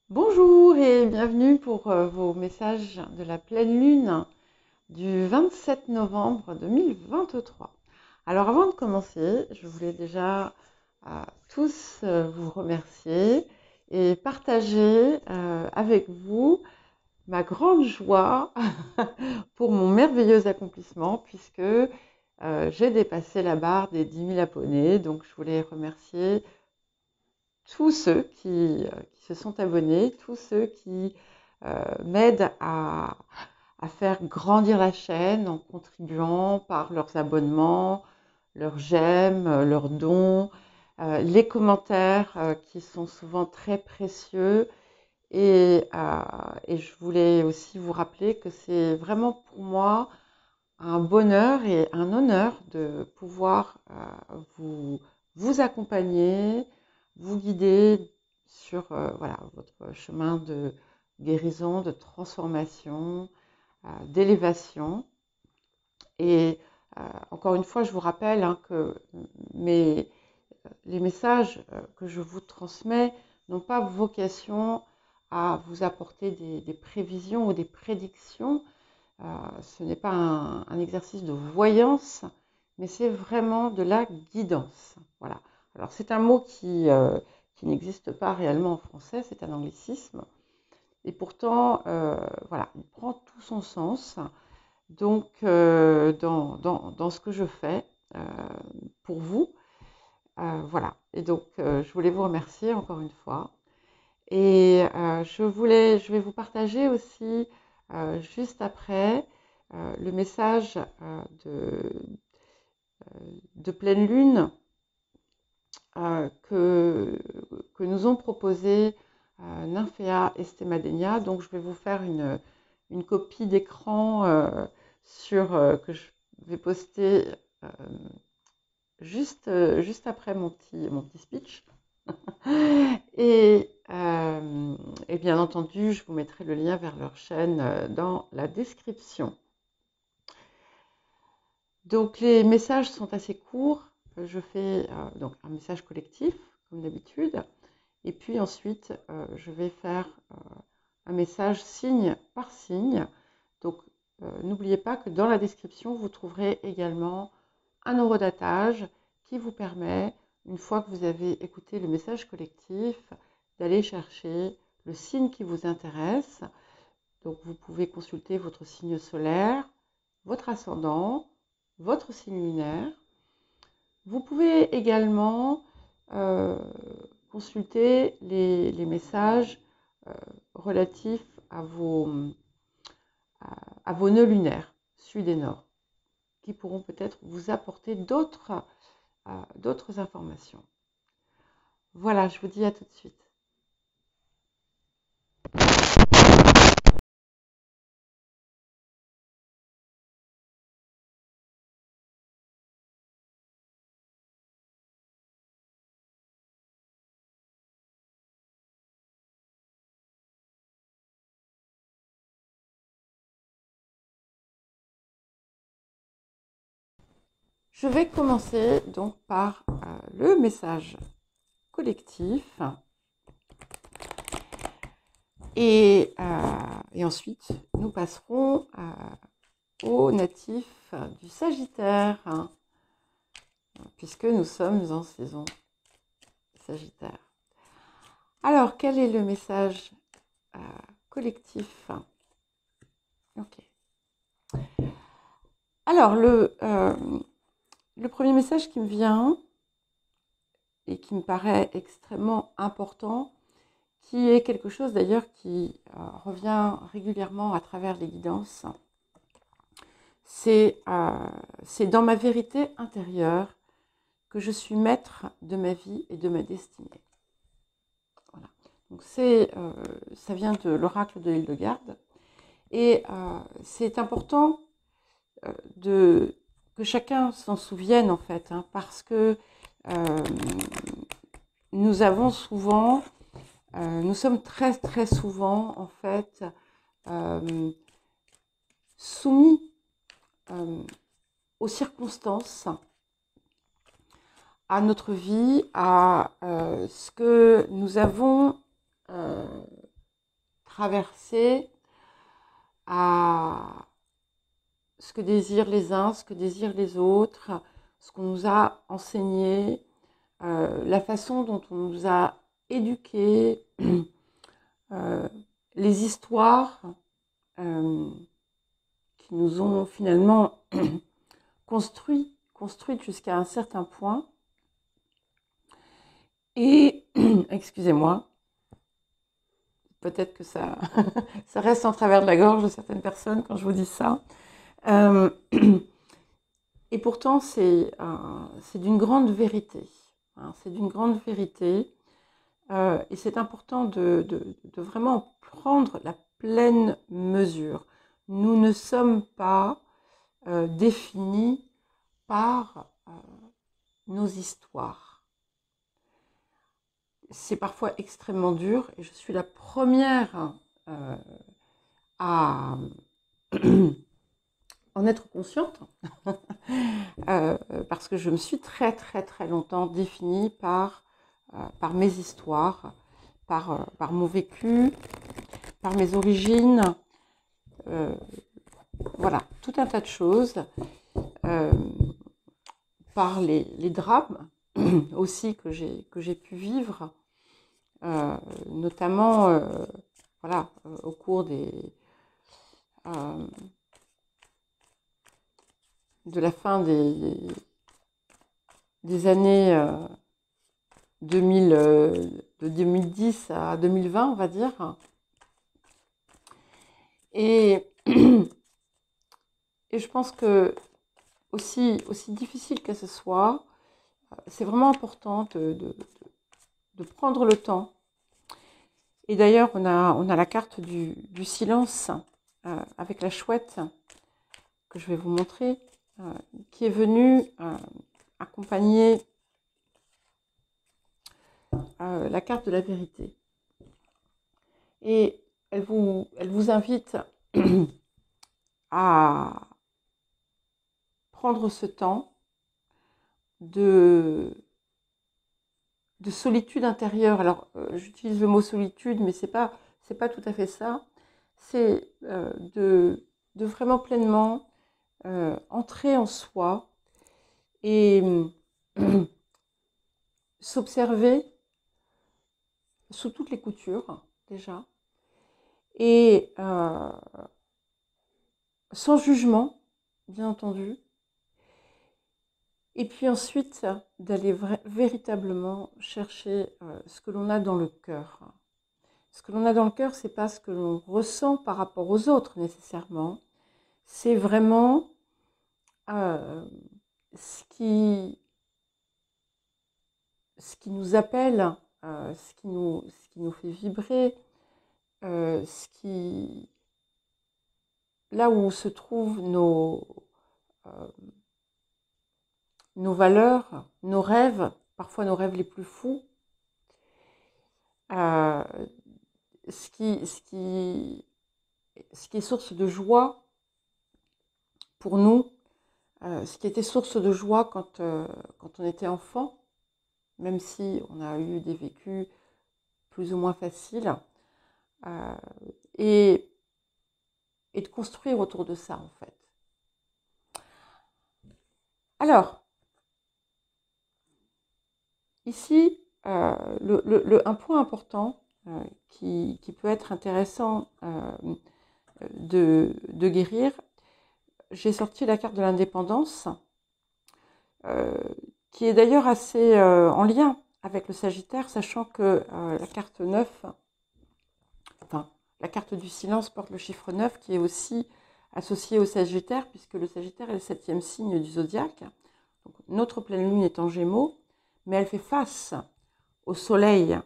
Bonjour et bienvenue pour vos messages de la pleine lune du 27 novembre 2023. Alors avant de commencer, je voulais déjà tous vous remercier et partager avec vous ma grande joie pour mon merveilleux accomplissement puisque j'ai dépassé la barre des 10 000 abonnés. Donc je voulais remercier tous ceux qui se sont abonnés, tous ceux qui m'aident à faire grandir la chaîne en contribuant par leurs abonnements, leurs j'aime, leurs dons, les commentaires qui sont souvent très précieux. Et je voulais aussi vous rappeler que c'est vraiment pour moi un bonheur et un honneur de pouvoir vous accompagner, vous guider sur voilà, votre chemin de guérison, de transformation, d'élévation. Et encore une fois, je vous rappelle que mes, les messages que je vous transmets n'ont pas vocation à vous apporter des prévisions ou des prédictions. Ce n'est pas un exercice de voyance, mais c'est vraiment de la guidance. Voilà. Alors c'est un mot qui n'existe pas réellement en français, c'est un anglicisme. Et pourtant, voilà, il prend tout son sens. Donc, dans ce que je fais pour vous, voilà. Et donc, je voulais vous remercier encore une fois. Et je vais vous partager aussi juste après le message de pleine lune que nous ont proposé Nymphéa et Stemadenia. Donc je vais vous faire une copie d'écran que je vais poster juste après mon petit speech. Et, et bien entendu, je vous mettrai le lien vers leur chaîne dans la description. Donc les messages sont assez courts. Je fais donc un message collectif, comme d'habitude. Et puis ensuite, je vais faire un message signe par signe. Donc n'oubliez pas que dans la description, vous trouverez également un horodatage qui vous permet, une fois que vous avez écouté le message collectif, d'aller chercher le signe qui vous intéresse. Donc vous pouvez consulter votre signe solaire, votre ascendant, votre signe lunaire. Vous pouvez également consulter les messages relatifs à vos nœuds lunaires, sud et nord, qui pourront peut-être vous apporter d'autres informations. Voilà, je vous dis à tout de suite. Je vais commencer donc par le message collectif et ensuite nous passerons aux natifs du Sagittaire, hein, puisque nous sommes en saison Sagittaire. Alors, quel est le message collectif? Ok. Alors, le premier message qui me vient et qui me paraît extrêmement important, qui est quelque chose d'ailleurs qui revient régulièrement à travers les guidances, c'est dans ma vérité intérieure que je suis maître de ma vie et de ma destinée. Voilà. Donc ça vient de l'oracle de Hildegarde. Et c'est important que chacun s'en souvienne en fait, hein, parce que nous avons souvent, nous sommes très très souvent en fait soumis aux circonstances, à notre vie, à ce que nous avons traverser à ce que désirent les uns, ce que désirent les autres, ce qu'on nous a enseigné, la façon dont on nous a éduqués, les histoires qui nous ont finalement construites jusqu'à un certain point. Et, excusez-moi, peut-être que ça, ça reste en travers de la gorge de certaines personnes quand je vous dis ça. Et pourtant, c'est d'une grande vérité. Hein, c'est d'une grande vérité. Et c'est important de vraiment prendre la pleine mesure. Nous ne sommes pas définis par nos histoires. C'est parfois extrêmement dur et je suis la première à en être consciente parce que je me suis très longtemps définie par mes histoires, par mon vécu, par mes origines, voilà, tout un tas de choses, par les drames aussi que j'ai pu vivre, notamment voilà, au cours de la fin des années de 2010 à 2020, on va dire. Et je pense que aussi difficile que ce soit, c'est vraiment important de prendre le temps. Et d'ailleurs, on a la carte du silence avec la chouette que je vais vous montrer, qui est venue accompagner la carte de la vérité. Et elle vous invite à prendre ce temps de solitude intérieure. Alors, j'utilise le mot solitude, mais c'est pas tout à fait ça. C'est de vraiment pleinement entrer en soi et s'observer sous toutes les coutures, déjà, et sans jugement, bien entendu. Et puis ensuite, d'aller véritablement chercher ce que l'on a dans le cœur. Ce que l'on a dans le cœur, c'est pas ce que l'on ressent par rapport aux autres nécessairement. C'est vraiment ce qui nous appelle, ce qui nous fait vibrer, là où se trouvent nos valeurs, nos rêves, parfois nos rêves les plus fous, ce qui est source de joie pour nous, ce qui était source de joie quand on était enfant, même si on a eu des vécus plus ou moins faciles, et de construire autour de ça, en fait. Alors, ici, un point important qui peut être intéressant de guérir, j'ai sorti la carte de l'indépendance, qui est d'ailleurs assez en lien avec le Sagittaire, sachant que la carte 9, enfin, la carte du silence porte le chiffre 9, qui est aussi associé au Sagittaire, puisque le Sagittaire est le 7e signe du zodiaque. Donc, notre pleine lune est en Gémeaux, mais elle fait face au soleil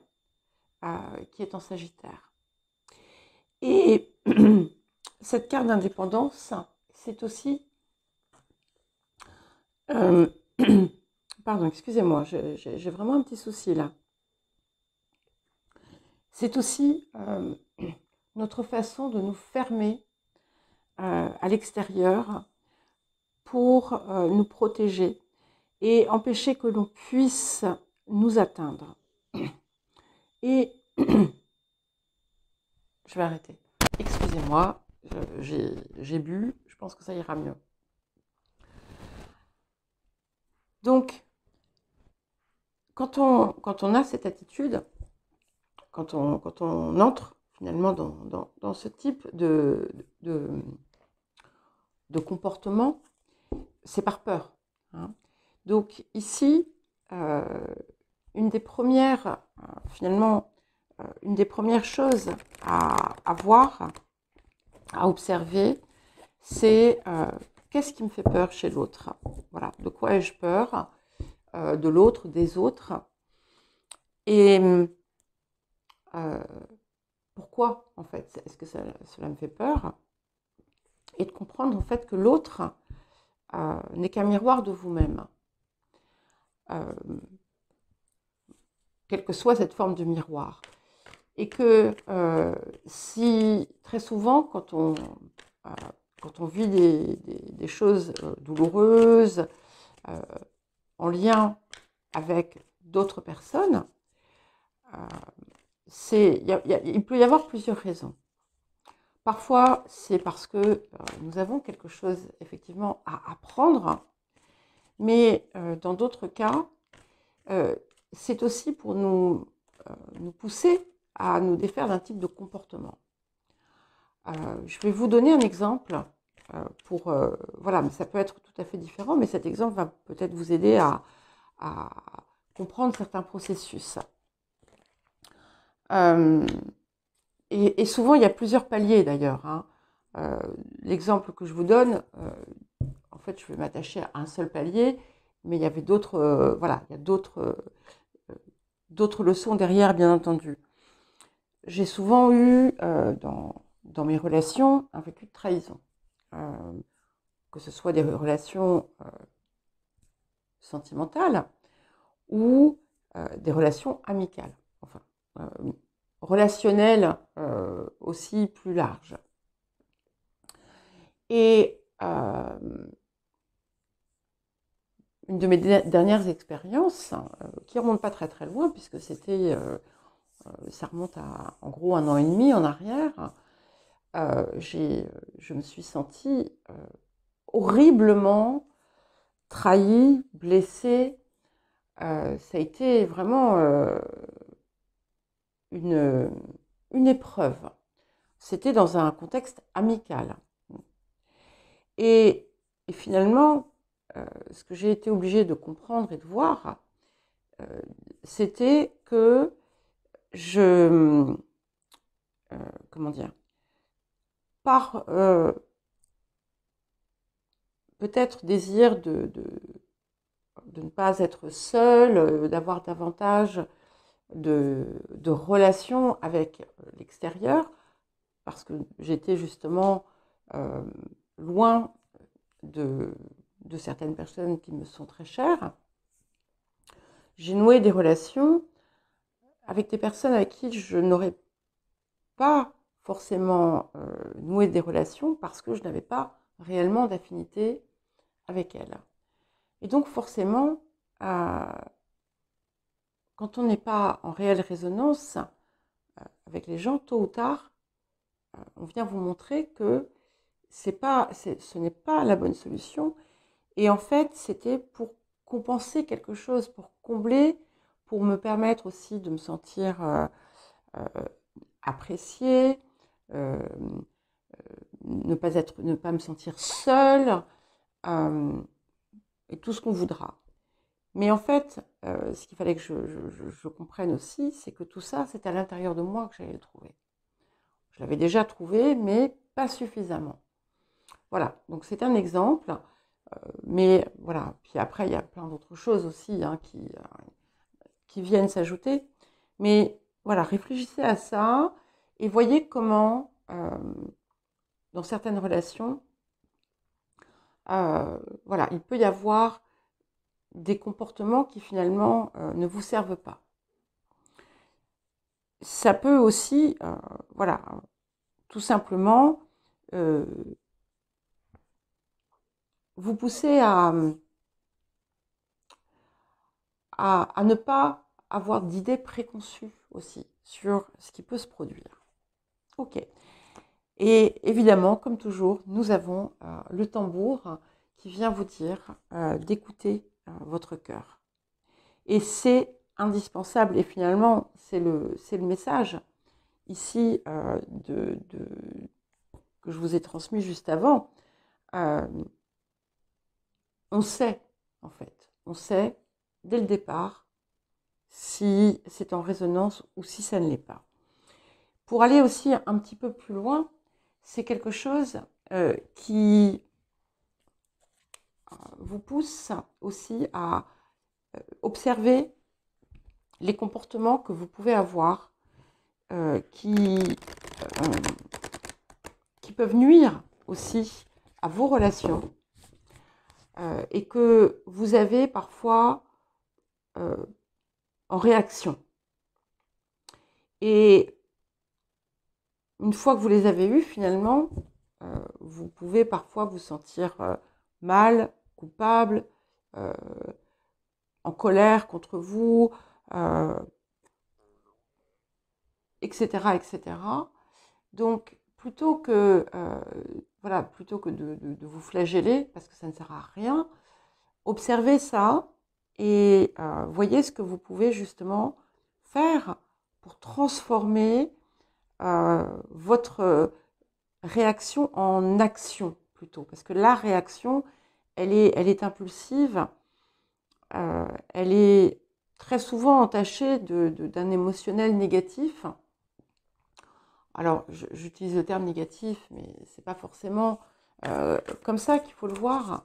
qui est en Sagittaire. Et cette carte d'indépendance, c'est aussi... pardon, excusez-moi, j'ai vraiment un petit souci là. C'est aussi notre façon de nous fermer à l'extérieur pour nous protéger et empêcher que l'on puisse nous atteindre. Et je vais arrêter. Excusez-moi, j'ai bu, je pense que ça ira mieux. Donc, quand on a cette attitude, quand on entre finalement dans ce type de comportement, c'est par peur. Hein. Donc ici, une des premières, finalement, une des premières choses à voir, à observer, c'est qu'est-ce qui me fait peur chez l'autre. Voilà, de quoi ai-je peur, de l'autre, des autres, et pourquoi en fait est-ce que cela me fait peur, et de comprendre en fait que l'autre n'est qu'un miroir de vous-même. Quelle que soit cette forme de miroir. Et que si très souvent, quand on vit des choses douloureuses en lien avec d'autres personnes, il peut y avoir plusieurs raisons. Parfois, c'est parce que nous avons quelque chose effectivement à apprendre, mais dans d'autres cas, c'est aussi pour nous pousser à nous défaire d'un type de comportement. Je vais vous donner un exemple voilà, mais ça peut être tout à fait différent, mais cet exemple va peut-être vous aider à comprendre certains processus. Et souvent, il y a plusieurs paliers d'ailleurs. Hein. L'exemple que je vous donne, en fait, je vais m'attacher à un seul palier, mais il y avait d'autres, voilà, il y a d'autres leçons derrière, bien entendu. J'ai souvent eu dans mes relations un vécu de trahison, que ce soit des relations sentimentales ou des relations amicales, enfin relationnelles aussi plus larges. Et une de mes dernières expériences, qui ne remonte pas très très loin, puisque c'était, ça remonte à en gros 1 an et demi en arrière, je me suis sentie horriblement trahie, blessée. Ça a été vraiment une épreuve. C'était dans un contexte amical. Et finalement, ce que j'ai été obligée de comprendre et de voir, c'était que comment dire, par peut-être désir de ne pas être seule, d'avoir davantage de relations avec l'extérieur, parce que j'étais justement loin de certaines personnes qui me sont très chères. J'ai noué des relations avec des personnes avec qui je n'aurais pas forcément noué des relations parce que je n'avais pas réellement d'affinité avec elles. Et donc forcément, quand on n'est pas en réelle résonance avec les gens, tôt ou tard, on vient vous montrer que ce n'est pas la bonne solution. Et en fait, c'était pour compenser quelque chose, pour combler, pour me permettre aussi de me sentir appréciée, ne pas me sentir seule, et tout ce qu'on voudra. Mais en fait, ce qu'il fallait que je comprenne aussi, c'est que tout ça, c'est à l'intérieur de moi que j'allais le trouver. Je l'avais déjà trouvé, mais pas suffisamment. Voilà, donc c'est un exemple, mais voilà. Puis après, il y a plein d'autres choses aussi hein, qui viennent s'ajouter. Mais voilà, réfléchissez à ça et voyez comment, dans certaines relations, voilà, il peut y avoir des comportements qui finalement ne vous servent pas. Ça peut aussi, voilà, tout simplement vous pousser à ne pas avoir d'idées préconçues aussi sur ce qui peut se produire. Ok. Et évidemment, comme toujours, nous avons le tambour qui vient vous dire d'écouter votre cœur. Et c'est indispensable. Et finalement, c'est le message ici que je vous ai transmis juste avant. On sait, en fait, on sait dès le départ si c'est en résonance ou si ça ne l'est pas. Pour aller aussi un petit peu plus loin, c'est quelque chose qui vous pousse aussi à observer les comportements que vous pouvez avoir qui peuvent nuire aussi à vos relations et que vous avez parfois en réaction. Et une fois que vous les avez eus, finalement, vous pouvez parfois vous sentir mal, coupable, en colère contre vous, etc., etc. Donc, plutôt que de vous flageller, parce que ça ne sert à rien, observez ça et voyez ce que vous pouvez justement faire pour transformer votre réaction en action plutôt. Parce que la réaction, elle est impulsive, elle est très souvent entachée d'un émotionnel négatif. Alors, j'utilise le terme négatif, mais c'est pas forcément comme ça qu'il faut le voir.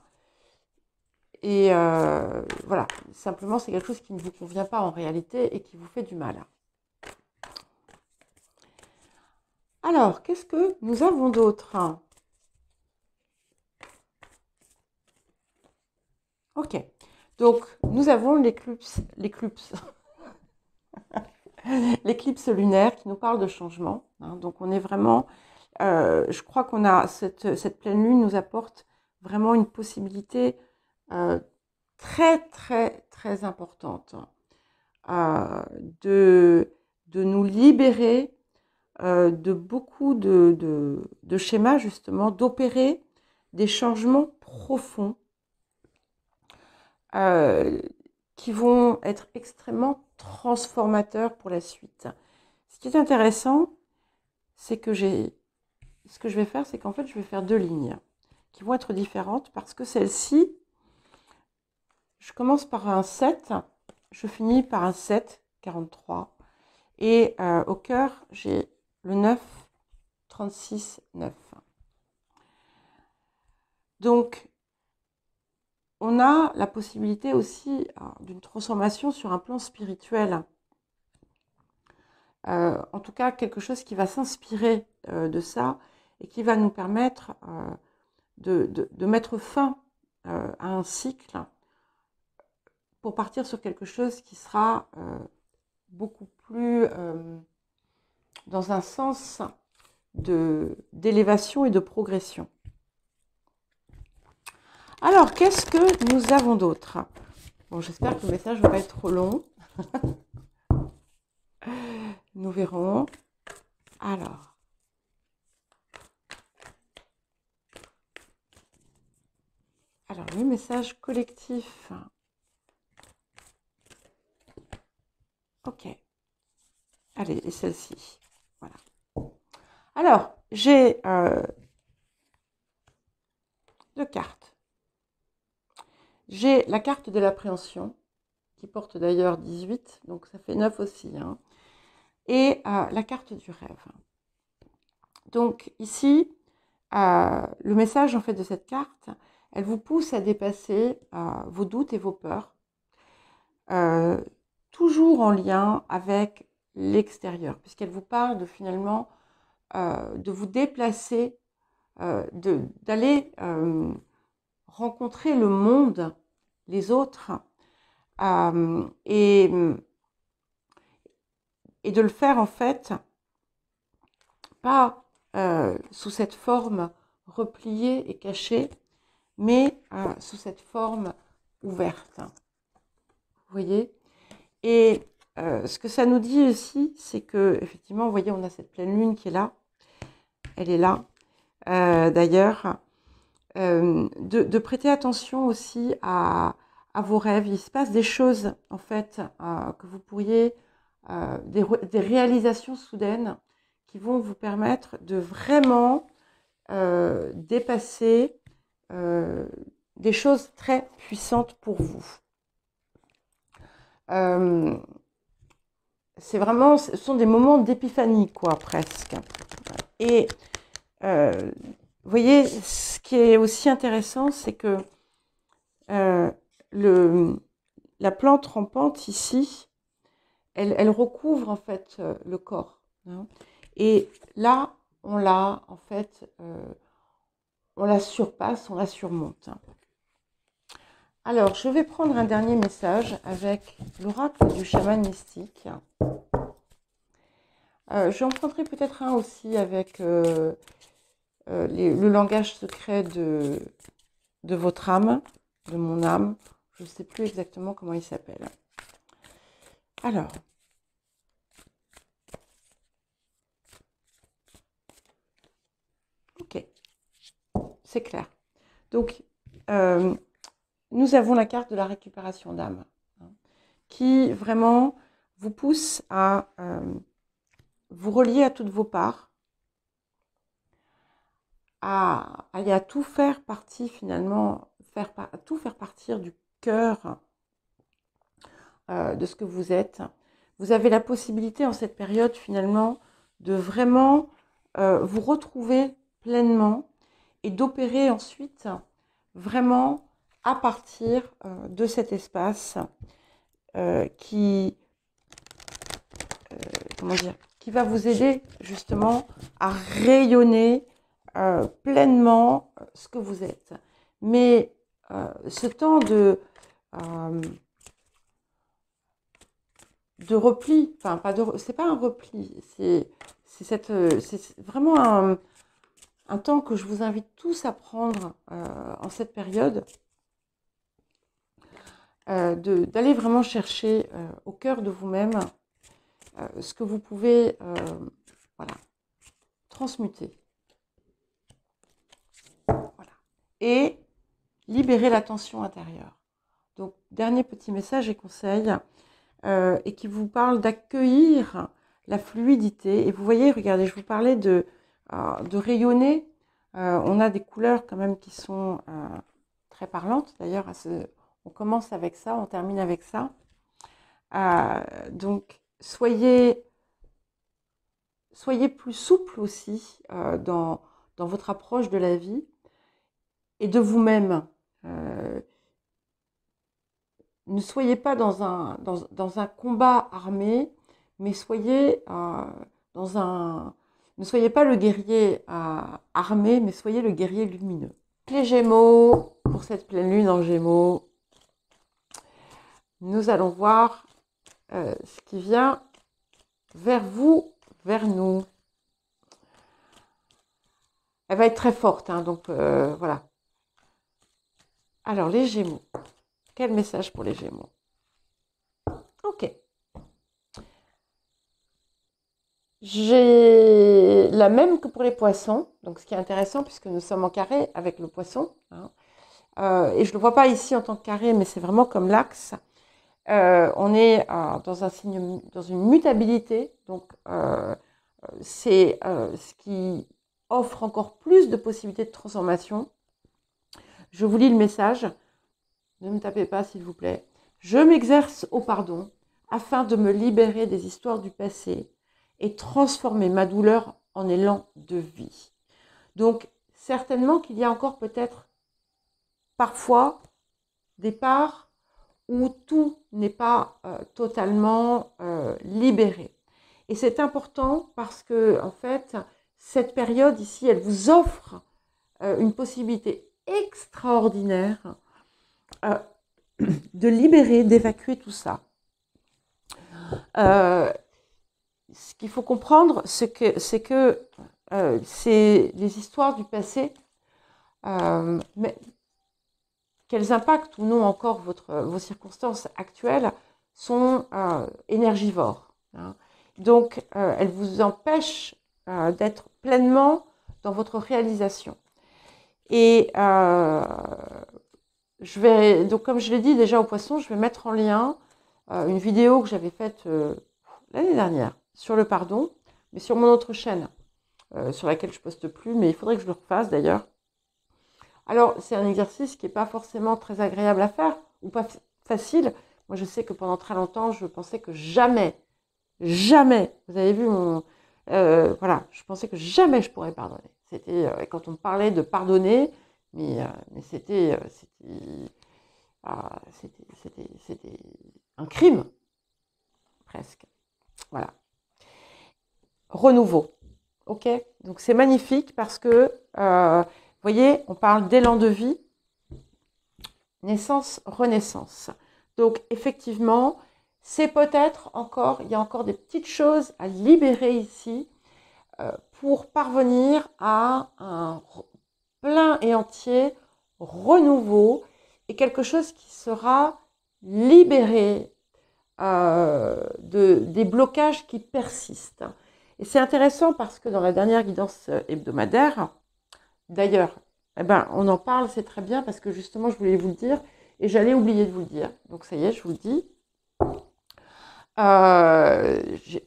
Et voilà, simplement c'est quelque chose qui ne vous convient pas en réalité et qui vous fait du mal. Alors, qu'est-ce que nous avons d'autre? Ok, donc nous avons l'éclipse lunaire qui nous parle de changement. Hein, donc on est vraiment, je crois qu'on a cette pleine lune nous apporte vraiment une possibilité très très très importante de nous libérer de beaucoup de schémas justement, d'opérer des changements profonds qui vont être extrêmement transformateurs pour la suite. Ce qui est intéressant, c'est que ce que je vais faire, c'est qu'en fait, je vais faire 2 lignes qui vont être différentes parce que celle-ci, je commence par un 7, je finis par un 7, 43, et au cœur, j'ai le 9, 36, 9. Donc, on a la possibilité aussi d'une transformation sur un plan spirituel. En tout cas, quelque chose qui va s'inspirer de ça et qui va nous permettre de mettre fin à un cycle pour partir sur quelque chose qui sera beaucoup plus dans un sens d'élévation et de progression. Alors, qu'est-ce que nous avons d'autre? Bon, j'espère que le message ne va pas être trop long. Nous verrons. Alors. Le message collectif. Ok. Allez, et celle-ci. Voilà. Alors, j'ai 2 cartes. J'ai la carte de l'appréhension, qui porte d'ailleurs 18, donc ça fait 9 aussi. Hein, et la carte du rêve. Donc ici, le message en fait de cette carte, elle vous pousse à dépasser vos doutes et vos peurs, toujours en lien avec l'extérieur, puisqu'elle vous parle de finalement de vous déplacer, d'aller rencontrer le monde, les autres, et de le faire en fait pas sous cette forme repliée et cachée, mais sous cette forme ouverte. Vous voyez? Et ce que ça nous dit aussi, c'est que, effectivement, vous voyez, on a cette pleine lune qui est là. elle est là, d'ailleurs. De prêter attention aussi à vos rêves. Il se passe des choses, en fait, que vous pourriez, des réalisations soudaines qui vont vous permettre de vraiment dépasser des choses très puissantes pour vous. C'est vraiment, ce sont des moments d'épiphanie, quoi, presque. Et vous voyez, ce qui est aussi intéressant, c'est que la plante rampante ici, elle recouvre en fait le corps. Hein. Et là, on la, en fait, on la surpasse, on la surmonte. Alors, je vais prendre un dernier message avec l'oracle du chaman mystique. J'en prendrai peut-être un aussi avec le langage secret de votre âme, de mon âme. Je ne sais plus exactement comment il s'appelle. Alors, ok, c'est clair. Donc, nous avons la carte de la récupération d'âme, hein, qui vraiment vous pousse à vous relier à toutes vos parts, à tout faire partie finalement, tout faire partir du cœur de ce que vous êtes. Vous avez la possibilité en cette période finalement de vraiment vous retrouver pleinement et d'opérer ensuite vraiment à partir de cet espace qui va vous aider justement à rayonner pleinement ce que vous êtes. Mais ce temps de repli, enfin pas de, c'est pas un repli, c'est vraiment un temps que je vous invite tous à prendre en cette période, d'aller vraiment chercher au cœur de vous-même ce que vous pouvez voilà, transmuter. Voilà. Et libérer la tension intérieure. Donc, dernier petit message et conseil, et qui vous parle d'accueillir la fluidité. Et vous voyez, regardez, je vous parlais de rayonner. On a des couleurs quand même qui sont très parlantes. D'ailleurs, on commence avec ça, on termine avec ça. Donc, soyez plus souple aussi dans votre approche de la vie et de vous-même. Ne soyez pas dans un combat armé, mais soyez ne soyez pas le guerrier armé, mais soyez le guerrier lumineux. Les Gémeaux, pour cette pleine lune en Gémeaux, nous allons voir ce qui vient vers vous, vers nous. Elle va être très forte, hein, donc voilà. Alors, les Gémeaux. Quel message pour les Gémeaux? Ok. J'ai la même que pour les poissons, donc ce qui est intéressant puisque nous sommes en carré avec le poisson. Hein. Et je ne le vois pas ici en tant que carré, mais c'est vraiment comme l'axe. On est dans une mutabilité, donc c'est ce qui offre encore plus de possibilités de transformation. Je vous lis le message. Ne me tapez pas, s'il vous plaît. Je m'exerce au pardon afin de me libérer des histoires du passé et transformer ma douleur en élan de vie. Donc, certainement qu'il y a encore peut-être parfois des parts où tout n'est pas totalement libéré. Et c'est important parce que, en fait, cette période ici, elle vous offre une possibilité extraordinaire de libérer, d'évacuer tout ça. Ce qu'il faut comprendre, c'est que c'est les histoires du passé, mais qu'elles impactent ou non encore vos circonstances actuelles, sont énergivores. Hein. Donc, elles vous empêchent d'être pleinement dans votre réalisation. Et donc comme je l'ai dit déjà aux poissons, je vais mettre en lien une vidéo que j'avais faite l'année dernière sur le pardon, mais sur mon autre chaîne, sur laquelle je poste plus, mais il faudrait que je le refasse d'ailleurs. Alors, c'est un exercice qui n'est pas forcément très agréable à faire, ou pas facile. Moi, je sais que pendant très longtemps, je pensais que jamais, vous avez vu mon... voilà, je pensais que jamais je pourrais pardonner. C'était, quand on me parlait de pardonner, mais c'était un crime, presque. Voilà. Renouveau. Ok, donc c'est magnifique parce que, vous voyez, on parle d'élan de vie, naissance, renaissance. Donc effectivement, c'est peut-être encore, il y a encore des petites choses à libérer ici pour parvenir à un plein et entier renouveau et quelque chose qui sera libéré des blocages qui persistent. Et c'est intéressant parce que dans la dernière guidance hebdomadaire, d'ailleurs, eh ben, on en parle, c'est très bien parce que justement, je voulais vous le dire et j'allais oublier de vous le dire. Donc ça y est, je vous le dis.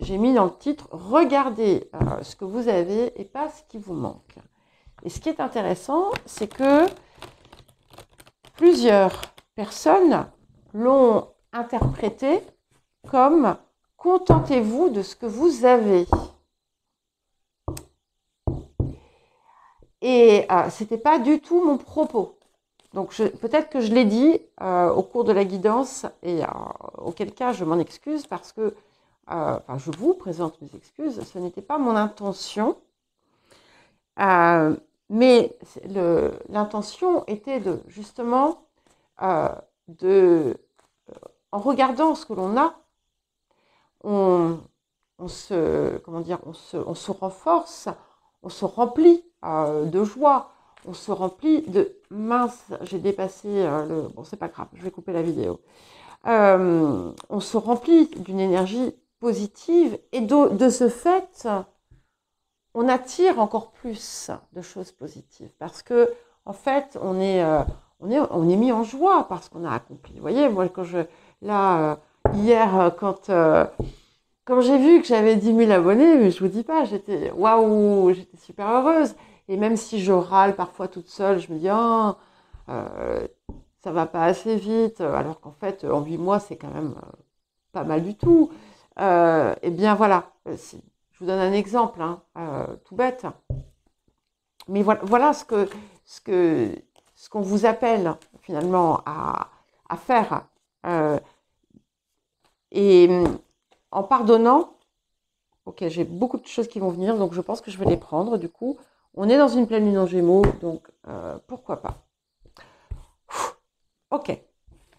J'ai mis dans le titre « Regardez ce que vous avez et pas ce qui vous manque ». Et ce qui est intéressant, c'est que plusieurs personnes l'ont interprété comme « Contentez-vous de ce que vous avez ». Et ce n'était pas du tout mon propos. Donc peut-être que je l'ai dit au cours de la guidance, et auquel cas je m'en excuse parce que, je vous présente mes excuses, ce n'était pas mon intention. Mais l'intention était de, justement, en regardant ce que l'on a, on se renforce, on se remplit de joie, on se remplit de mince, j'ai dépassé bon, c'est pas grave, je vais couper la vidéo. On se remplit d'une énergie positive et de ce fait, on attire encore plus de choses positives parce que en fait, on est mis en joie parce qu'on a accompli. Vous voyez, moi hier, quand j'ai vu que j'avais 10 000 abonnés, mais je vous dis pas, j'étais waouh, j'étais super heureuse. Et même si je râle parfois toute seule, je me dis ça va pas assez vite, alors qu'en fait, en 8 mois, c'est quand même pas mal du tout. Eh bien voilà, je vous donne un exemple, tout bête. Mais voilà ce qu'on vous appelle finalement à faire. Et en pardonnant, ok, j'ai beaucoup de choses qui vont venir, donc je pense que je vais les prendre. Du coup, on est dans une pleine lune en Gémeaux, donc pourquoi pas. Ok,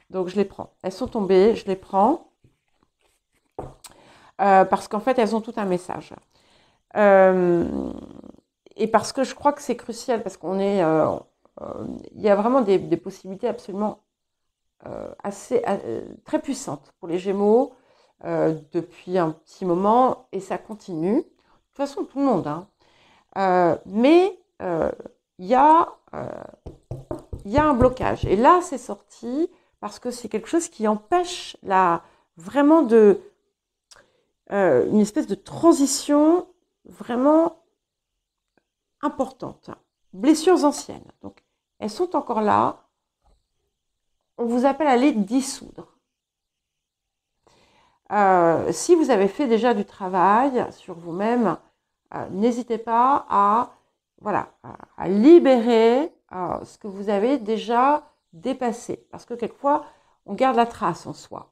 donc je les prends. Elles sont tombées, je les prends. Parce qu'en fait, elles ont tout un message. Et parce que je crois que c'est crucial, parce qu'on est... il y a vraiment des possibilités absolument très puissantes pour les Gémeaux depuis un petit moment, et ça continue. De toute façon, tout le monde. Mais il y a un blocage. Et là, c'est sorti parce que c'est quelque chose qui empêche vraiment une espèce de transition vraiment importante. Blessures anciennes. Donc, elles sont encore là. On vous appelle à les dissoudre. Si vous avez fait déjà du travail sur vous-même, n'hésitez pas à libérer ce que vous avez déjà dépassé. Parce que quelquefois, on garde la trace en soi.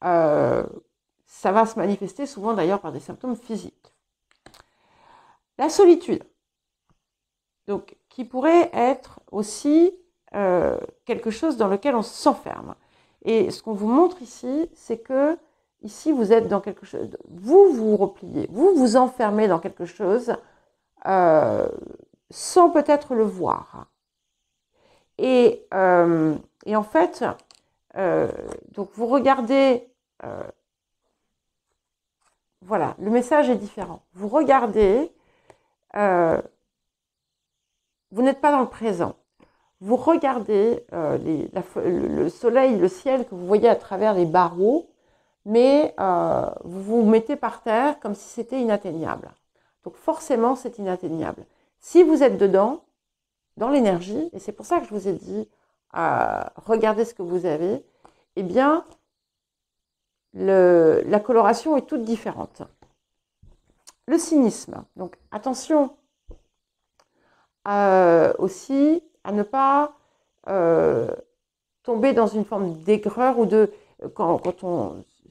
Ça va se manifester souvent d'ailleurs par des symptômes physiques. La solitude, donc, qui pourrait être aussi quelque chose dans lequel on s'enferme. Et ce qu'on vous montre ici, c'est que ici, vous êtes dans quelque chose, vous vous repliez, vous vous enfermez dans quelque chose sans peut-être le voir. Et en fait, donc vous regardez, voilà, le message est différent. Vous regardez vous n'êtes pas dans le présent. Vous regardez le soleil, le ciel que vous voyez à travers les barreaux, mais vous vous mettez par terre comme si c'était inatteignable. Donc forcément, c'est inatteignable. Si vous êtes dedans, dans l'énergie, et c'est pour ça que je vous ai dit, regardez ce que vous avez, eh bien, la coloration est toute différente. Le cynisme. Donc attention aussi à ne pas tomber dans une forme d'aigreur ou de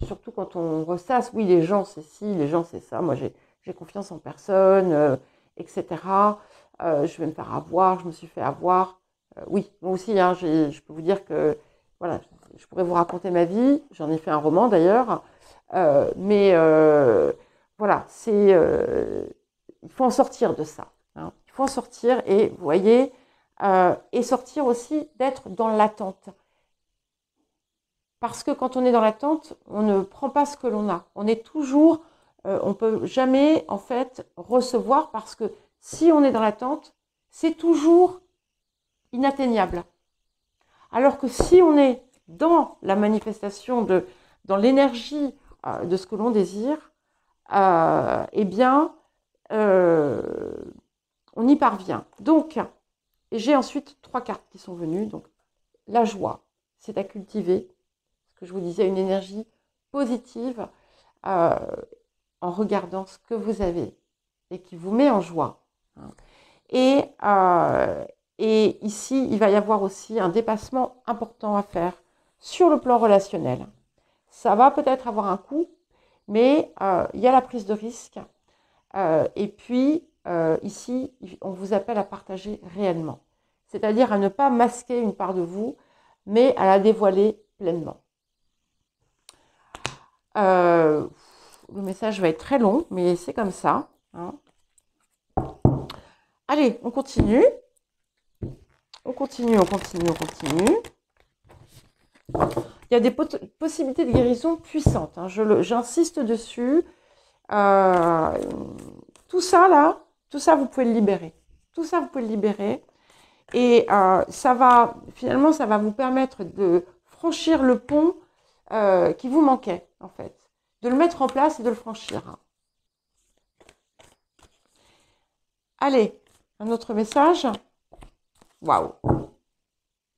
surtout quand on ressasse, oui, les gens c'est ci, les gens c'est ça, moi j'ai confiance en personne, etc. Je vais me faire avoir, je me suis fait avoir. Oui, moi aussi, hein, je peux vous dire que, voilà, je pourrais vous raconter ma vie, j'en ai fait un roman d'ailleurs, mais voilà, il faut en sortir de ça. Hein. Il faut en sortir et, vous voyez, et sortir aussi d'être dans l'attente. Parce que quand on est dans l'attente, on ne prend pas ce que l'on a. On est toujours, on ne peut jamais en fait recevoir parce que si on est dans l'attente, c'est toujours inatteignable. Alors que si on est dans la manifestation, dans l'énergie de ce que l'on désire, eh bien, on y parvient. Donc, j'ai ensuite 3 cartes qui sont venues. Donc, la joie, c'est à cultiver. Ce que je vous disais, une énergie positive en regardant ce que vous avez et qui vous met en joie. Et ici, il va y avoir aussi un dépassement important à faire sur le plan relationnel. Ça va peut-être avoir un coût, mais il y a la prise de risque. Et puis, ici, on vous appelle à partager réellement. C'est-à-dire à ne pas masquer une part de vous, mais à la dévoiler pleinement. Le message va être très long, mais c'est comme ça. Hein. Allez, on continue. On continue. Il y a des possibilités de guérison puissantes. Hein. J'insiste dessus. Tout ça, là, tout ça, vous pouvez le libérer. Tout ça, vous pouvez le libérer. Et finalement, ça va vous permettre de franchir le pont qui vous manquait, en fait. De le mettre en place et de le franchir. Allez, un autre message. Waouh!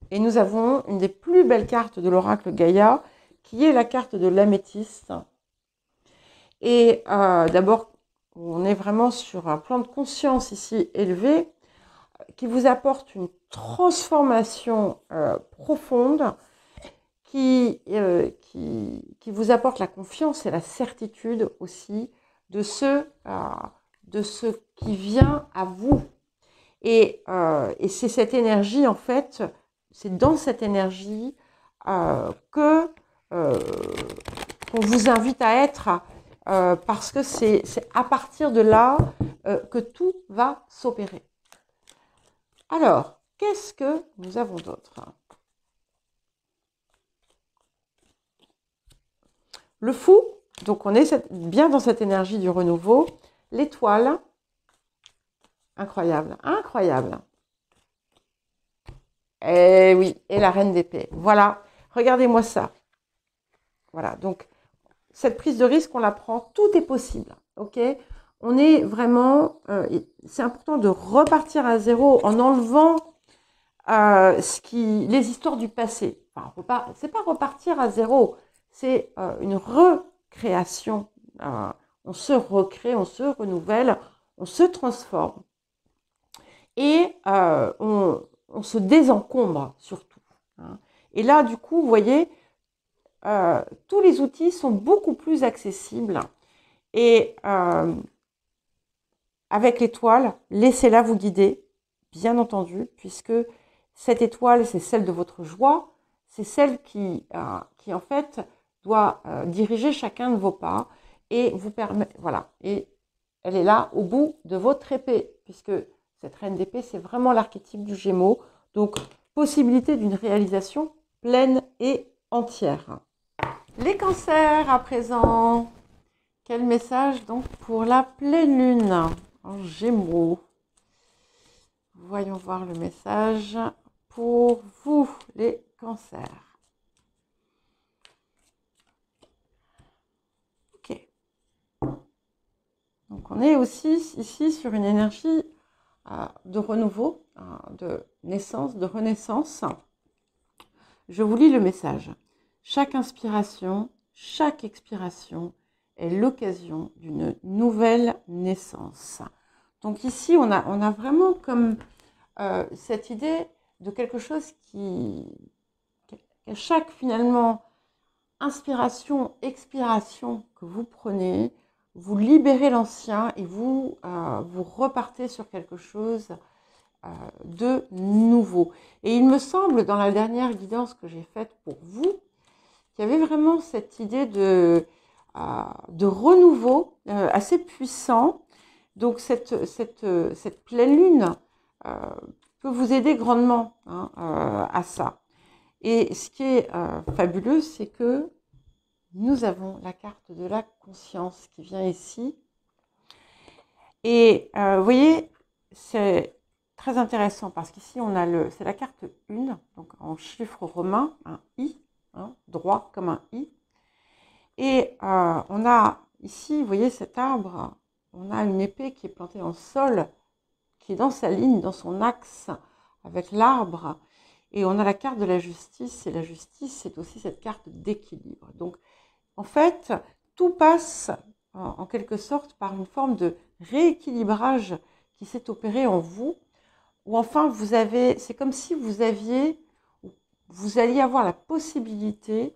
Et nous avons une des plus belles cartes de l'oracle Gaïa, qui est la carte de l'améthyste. Et d'abord, on est vraiment sur un plan de conscience ici élevé, qui vous apporte une transformation profonde, qui vous apporte la confiance et la certitude aussi de ce qui vient à vous. Et c'est cette énergie, en fait, c'est dans cette énergie qu'on vous invite à être, parce que c'est à partir de là que tout va s'opérer. Alors, qu'est-ce que nous avons d'autre? Le fou, donc on est bien dans cette énergie du renouveau. L'étoile, incroyable, incroyable. Et oui, et la reine d'épée. Voilà, regardez-moi ça. Voilà, donc cette prise de risque, on la prend, tout est possible, ok? On est vraiment, c'est important de repartir à zéro en enlevant les histoires du passé. Enfin, c'est pas repartir à zéro, c'est une recréation. On se recrée, on se renouvelle, on se transforme. Et on se désencombre surtout. Hein. Et là, du coup, vous voyez, tous les outils sont beaucoup plus accessibles. Et avec l'étoile, laissez-la vous guider, bien entendu, puisque cette étoile, c'est celle de votre joie, c'est celle qui en fait, doit diriger chacun de vos pas et vous permet, voilà, et elle est là au bout de votre épée, puisque cette reine d'épée, c'est vraiment l'archétype du Gémeaux, donc possibilité d'une réalisation pleine et entière. Les cancers à présent. Quel message donc pour la pleine lune? en Gémeaux. Voyons voir le message pour vous, les cancers. Ok. Donc, on est aussi ici sur une énergie de renouveau, de naissance, de renaissance. Je vous lis le message. Chaque inspiration, chaque expiration est l'occasion d'une nouvelle naissance. Donc ici, on a vraiment comme cette idée de quelque chose qu'à chaque finalement inspiration, expiration que vous prenez, vous libérez l'ancien et vous repartez sur quelque chose de nouveau. Et il me semble, dans la dernière guidance que j'ai faite pour vous, qu'il y avait vraiment cette idée de renouveau assez puissant. Donc cette pleine lune peut vous aider grandement à ça. Et ce qui est fabuleux, c'est que nous avons la carte de la conscience qui vient ici. Et vous voyez, c'est très intéressant parce qu'ici, c'est la carte 1, donc en chiffre romain, un I, droit comme un I. Et on a ici, vous voyez cet arbre, on a une épée qui est plantée en sol, qui est dans sa ligne, dans son axe avec l'arbre. Et on a la carte de la justice, et la justice, c'est aussi cette carte d'équilibre. Donc, en fait, tout passe en quelque sorte par une forme de rééquilibrage qui s'est opéré en vous, ou enfin, c'est comme si vous alliez avoir la possibilité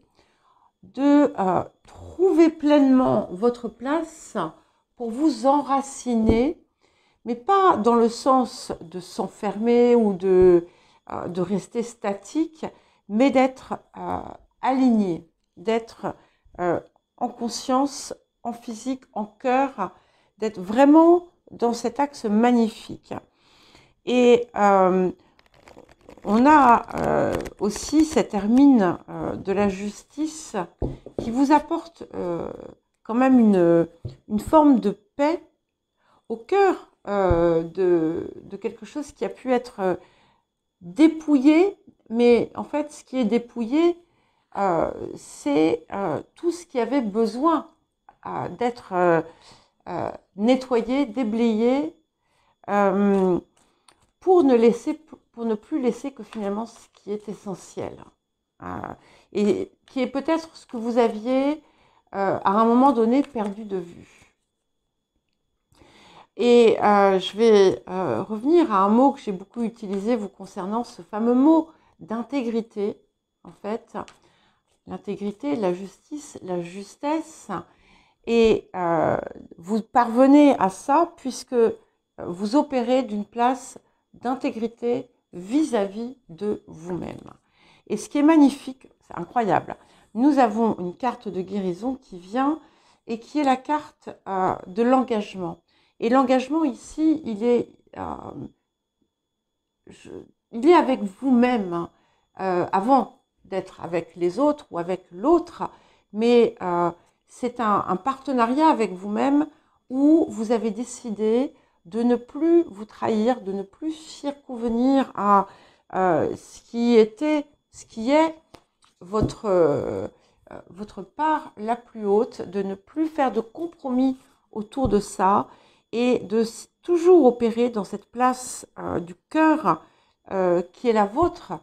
de trouver pleinement votre place pour vous enraciner, mais pas dans le sens de s'enfermer ou de rester statique, mais d'être aligné, d'être en conscience, en physique, en cœur, d'être vraiment dans cet axe magnifique. Et on a aussi cette hermine de la justice qui vous apporte quand même une forme de paix au cœur de quelque chose qui a pu être dépouillé, mais en fait ce qui est dépouillé, c'est tout ce qui avait besoin d'être nettoyé, déblayé, pour ne plus laisser que finalement ce qui est essentiel. Et qui est peut-être ce que vous aviez à un moment donné perdu de vue. Et je vais revenir à un mot que j'ai beaucoup utilisé vous concernant, ce fameux mot d'intégrité, en fait. L'intégrité, la justice, la justesse. Et vous parvenez à ça puisque vous opérez d'une place d'intégrité vis-à-vis de vous-même. Et ce qui est magnifique, c'est incroyable, nous avons une carte de guérison qui vient et qui est la carte de l'engagement. Et l'engagement ici, il est avec vous-même, avant d'être avec les autres ou avec l'autre, mais c'est un partenariat avec vous-même où vous avez décidé de ne plus vous trahir, de ne plus circonvenir à ce qui est votre part la plus haute, de ne plus faire de compromis autour de ça et de toujours opérer dans cette place du cœur qui est la vôtre,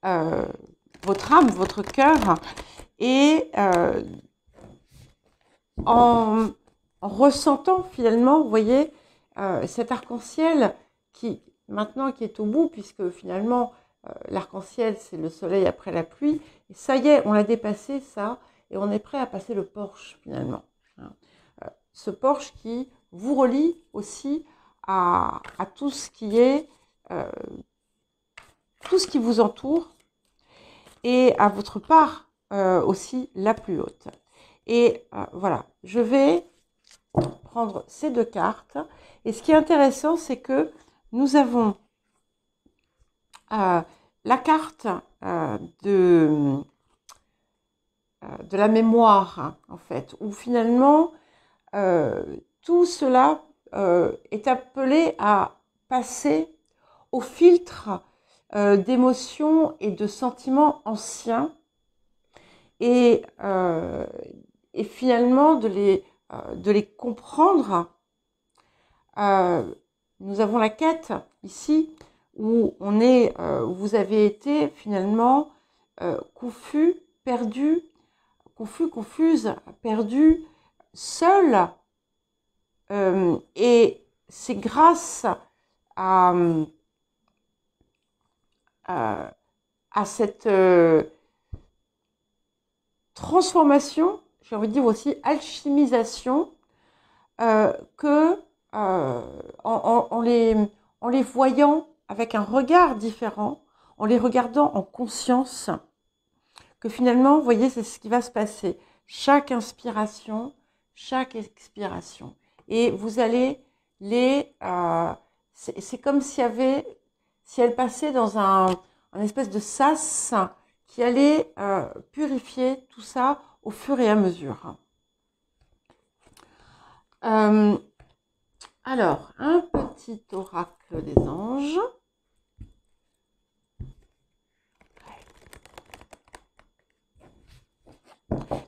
votre âme, votre cœur, et en ressentant finalement, vous voyez, cet arc-en-ciel qui est au bout, puisque finalement l'arc-en-ciel c'est le soleil après la pluie, et ça y est, on l'a dépassé ça, et on est prêt à passer le porche finalement. Ce porche qui vous relie aussi à tout ce qui est, tout ce qui vous entoure, et à votre part aussi la plus haute. Et voilà, je vais prendre ces deux cartes. Et ce qui est intéressant, c'est que nous avons la carte de la mémoire, en fait, où finalement tout cela est appelé à passer au filtre d'émotions et de sentiments anciens et finalement de les comprendre. Nous avons la quête ici où vous avez été finalement confus, perdu, confuse, perdu, seul. Et c'est grâce à cette transformation, j'ai envie de dire aussi alchimisation, que en les voyant avec un regard différent, en les regardant en conscience, que finalement, vous voyez, c'est ce qui va se passer. Chaque inspiration, chaque expiration. Et vous allez c'est comme si elle passait dans un espèce de sas qui allait purifier tout ça au fur et à mesure. Alors, un petit oracle des anges.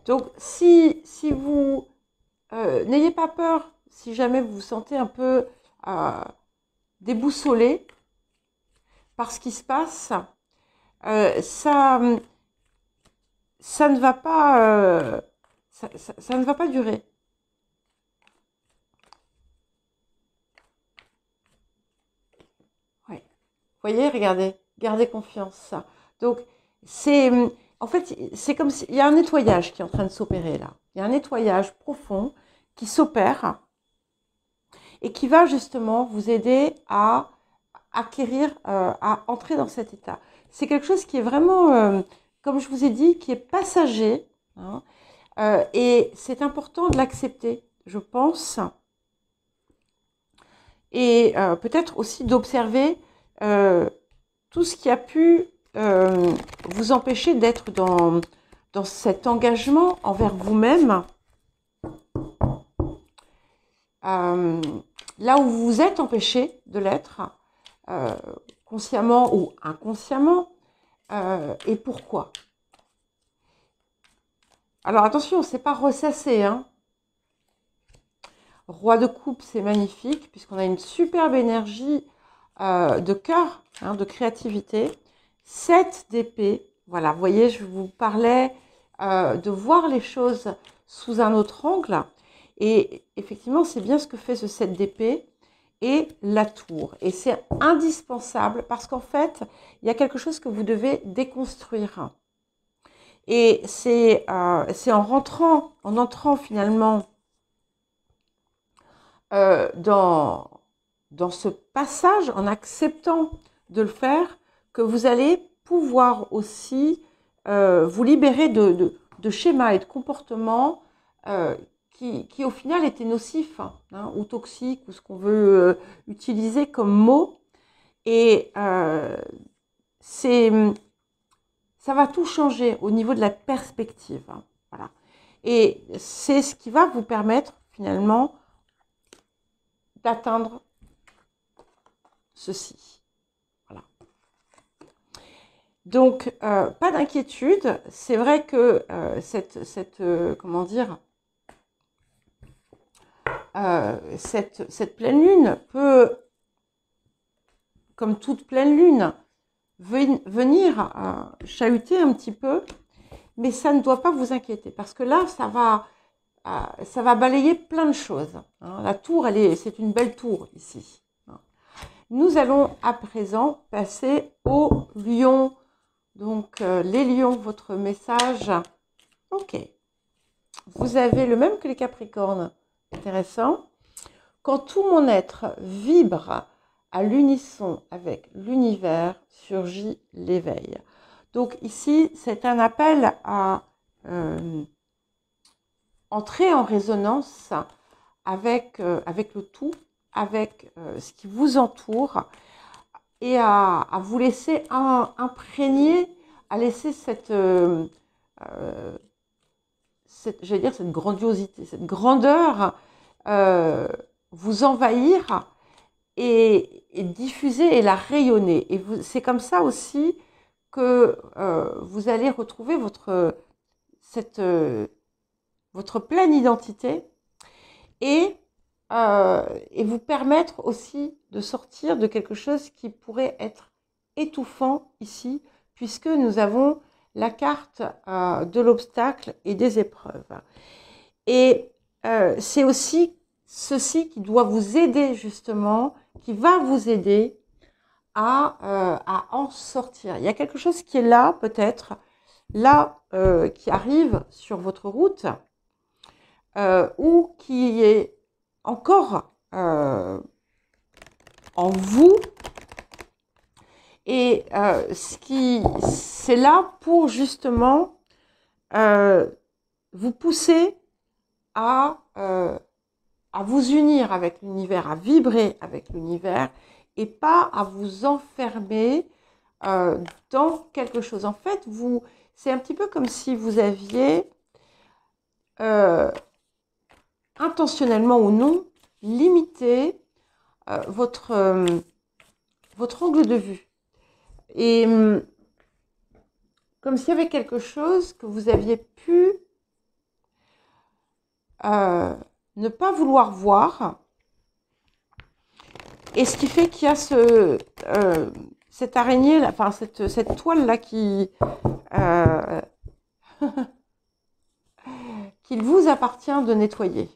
Donc, si vous n'ayez pas peur, si jamais vous vous sentez un peu déboussolé par ce qui se passe, ça ne va pas, ça ne va pas durer. Ouais. Vous voyez, regardez, gardez confiance. Donc, en fait, c'est comme s'il y a un nettoyage qui est en train de s'opérer là. Il y a un nettoyage profond qui s'opère et qui va justement vous aider à acquérir, à entrer dans cet état. C'est quelque chose qui est vraiment, comme je vous ai dit, qui est passager, hein, et c'est important de l'accepter, je pense, et peut-être aussi d'observer tout ce qui a pu vous empêcher d'être dans cet engagement envers vous-même, là où vous vous êtes empêché de l'être, consciemment ou inconsciemment, et pourquoi. Alors attention, c'est pas ressassé, hein. Roi de coupe, c'est magnifique, puisqu'on a une superbe énergie de cœur, hein, de créativité. 7 d'épée, voilà, vous voyez, je vous parlais de voir les choses sous un autre angle. Et effectivement, c'est bien ce que fait ce 7 d'épée et la tour. Et c'est indispensable parce qu'en fait, il y a quelque chose que vous devez déconstruire. Et c'est en entrant finalement dans ce passage, en acceptant de le faire, que vous allez pouvoir aussi vous libérer de schémas et de comportements qui au final étaient nocifs, hein, ou toxiques, ou ce qu'on veut utiliser comme mot. Et ça va tout changer au niveau de la perspective. Hein, voilà. Et c'est ce qui va vous permettre finalement d'atteindre ceci. Voilà. Donc, pas d'inquiétude. C'est vrai que comment dire, cette pleine lune peut, comme toute pleine lune, venir chahuter un petit peu, mais ça ne doit pas vous inquiéter parce que là, ça va balayer plein de choses. Hein. La tour, c'est une belle tour ici. Hein. Nous allons à présent passer au lion. Donc, les lions, votre message. Ok. Vous avez le même que les capricornes. Intéressant. Quand tout mon être vibre à l'unisson avec l'univers, surgit l'éveil. Donc ici, c'est un appel à entrer en résonance avec le tout, avec ce qui vous entoure, et à vous laisser imprégner, à laisser j'allais dire cette grandiosité, cette grandeur vous envahir et diffuser et la rayonner. Et c'est comme ça aussi que vous allez retrouver votre pleine identité et vous permettre aussi de sortir de quelque chose qui pourrait être étouffant ici, puisque nous avons la carte de l'obstacle et des épreuves. Et c'est aussi ceci qui doit vous aider justement, qui va vous aider à en sortir. Il y a quelque chose qui est là, peut-être, là, qui arrive sur votre route, ou qui est encore en vous. Et c'est là pour justement vous pousser à vous unir avec l'univers, à vibrer avec l'univers et pas à vous enfermer dans quelque chose. En fait, c'est un petit peu comme si vous aviez intentionnellement ou non limité votre angle de vue. Et comme s'il y avait quelque chose que vous aviez pu ne pas vouloir voir. Et ce qui fait qu'il y a cette araignée, là, enfin cette toile-là qui qu'il vous appartient de nettoyer.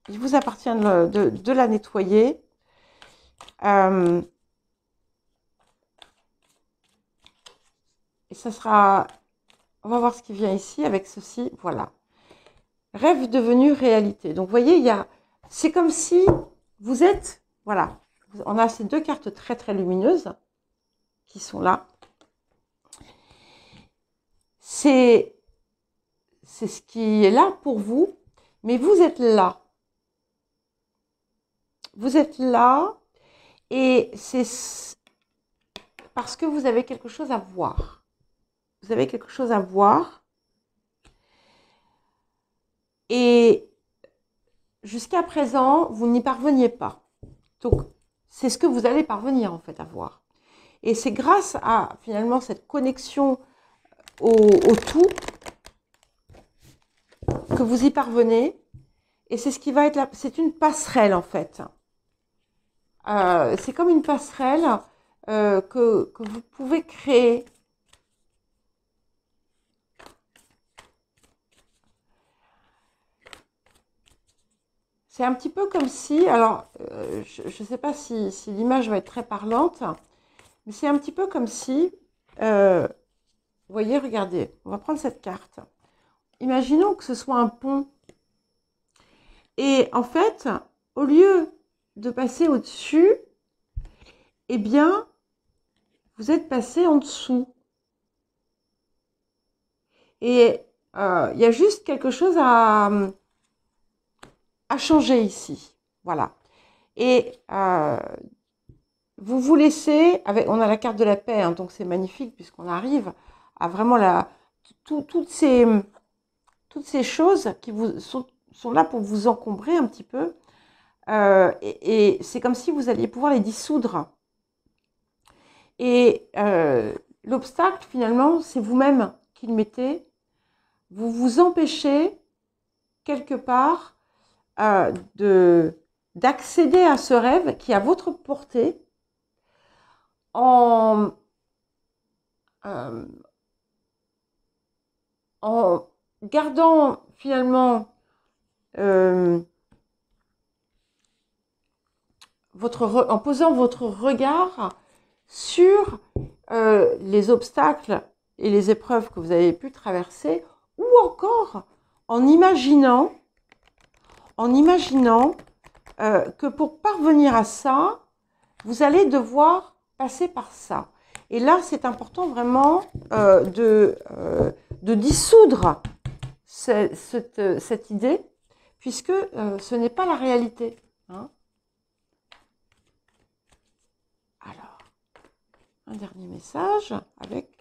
Il vous appartient de la nettoyer. Et ça sera... On va voir ce qui vient ici avec ceci. Voilà. Rêve devenu réalité. Donc, vous voyez, c'est comme si vous êtes... Voilà. On a ces deux cartes très, très lumineuses qui sont là. C'est ce qui est là pour vous, mais vous êtes là. Vous êtes là et c'est parce que vous avez quelque chose à voir. Vous avez quelque chose à voir. Et jusqu'à présent, vous n'y parveniez pas. Donc, c'est ce que vous allez parvenir en fait à voir. Et c'est grâce à finalement cette connexion au tout que vous y parvenez. Et c'est ce qui va être là. C'est une passerelle en fait. C'est comme une passerelle que vous pouvez créer. C'est un petit peu comme si, alors je ne sais pas si l'image va être très parlante, mais c'est un petit peu comme si, vous voyez, regardez, on va prendre cette carte. Imaginons que ce soit un pont. Et en fait, au lieu de passer au-dessus, eh bien, vous êtes passé en dessous. Et il y a juste quelque chose à changer ici. Voilà. Et vous vous laissez, on a la carte de la paix, hein, donc c'est magnifique puisqu'on arrive à vraiment toutes ces choses qui sont là pour vous encombrer un petit peu. Et c'est comme si vous alliez pouvoir les dissoudre. Et l'obstacle, finalement, c'est vous-même qui le mettez. Vous vous empêchez, quelque part, d'accéder à ce rêve qui est à votre portée en gardant, finalement, en posant votre regard sur les obstacles et les épreuves que vous avez pu traverser, ou encore en imaginant que pour parvenir à ça, vous allez devoir passer par ça. Et là, c'est important vraiment de dissoudre cette idée, puisque ce n'est pas la réalité. Hein. Alors, un dernier message avec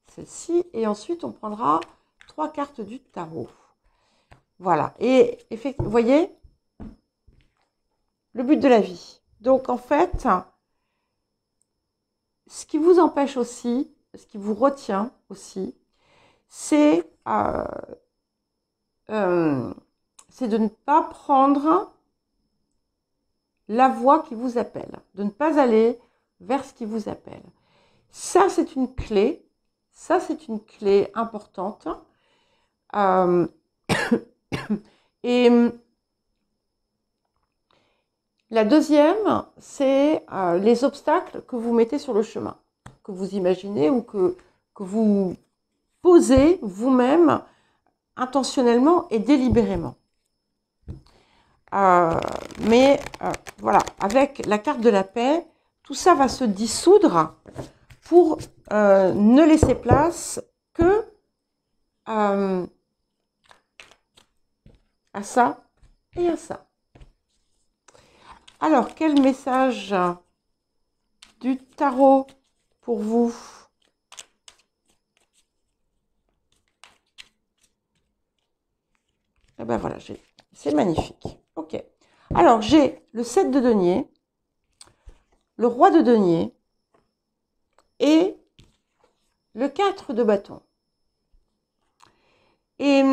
celle-ci, et ensuite on prendra 3 cartes du tarot. Voilà, et effectivement, vous voyez, le but de la vie. Donc en fait, ce qui vous empêche aussi, ce qui vous retient aussi, c'est de ne pas prendre la voie qui vous appelle, de ne pas aller vers ce qui vous appelle. Ça, c'est une clé. Ça, c'est une clé importante. Et la deuxième, c'est les obstacles que vous mettez sur le chemin, que vous imaginez ou que vous posez vous-même intentionnellement et délibérément. Mais voilà, avec la carte de la paix, tout ça va se dissoudre pour ne laisser place que à ça et à ça. Alors, quel message du tarot pour vous? Eh ben voilà, c'est magnifique. Ok. Alors, j'ai le 7 de denier, le roi de denier et le 4 de bâton. Et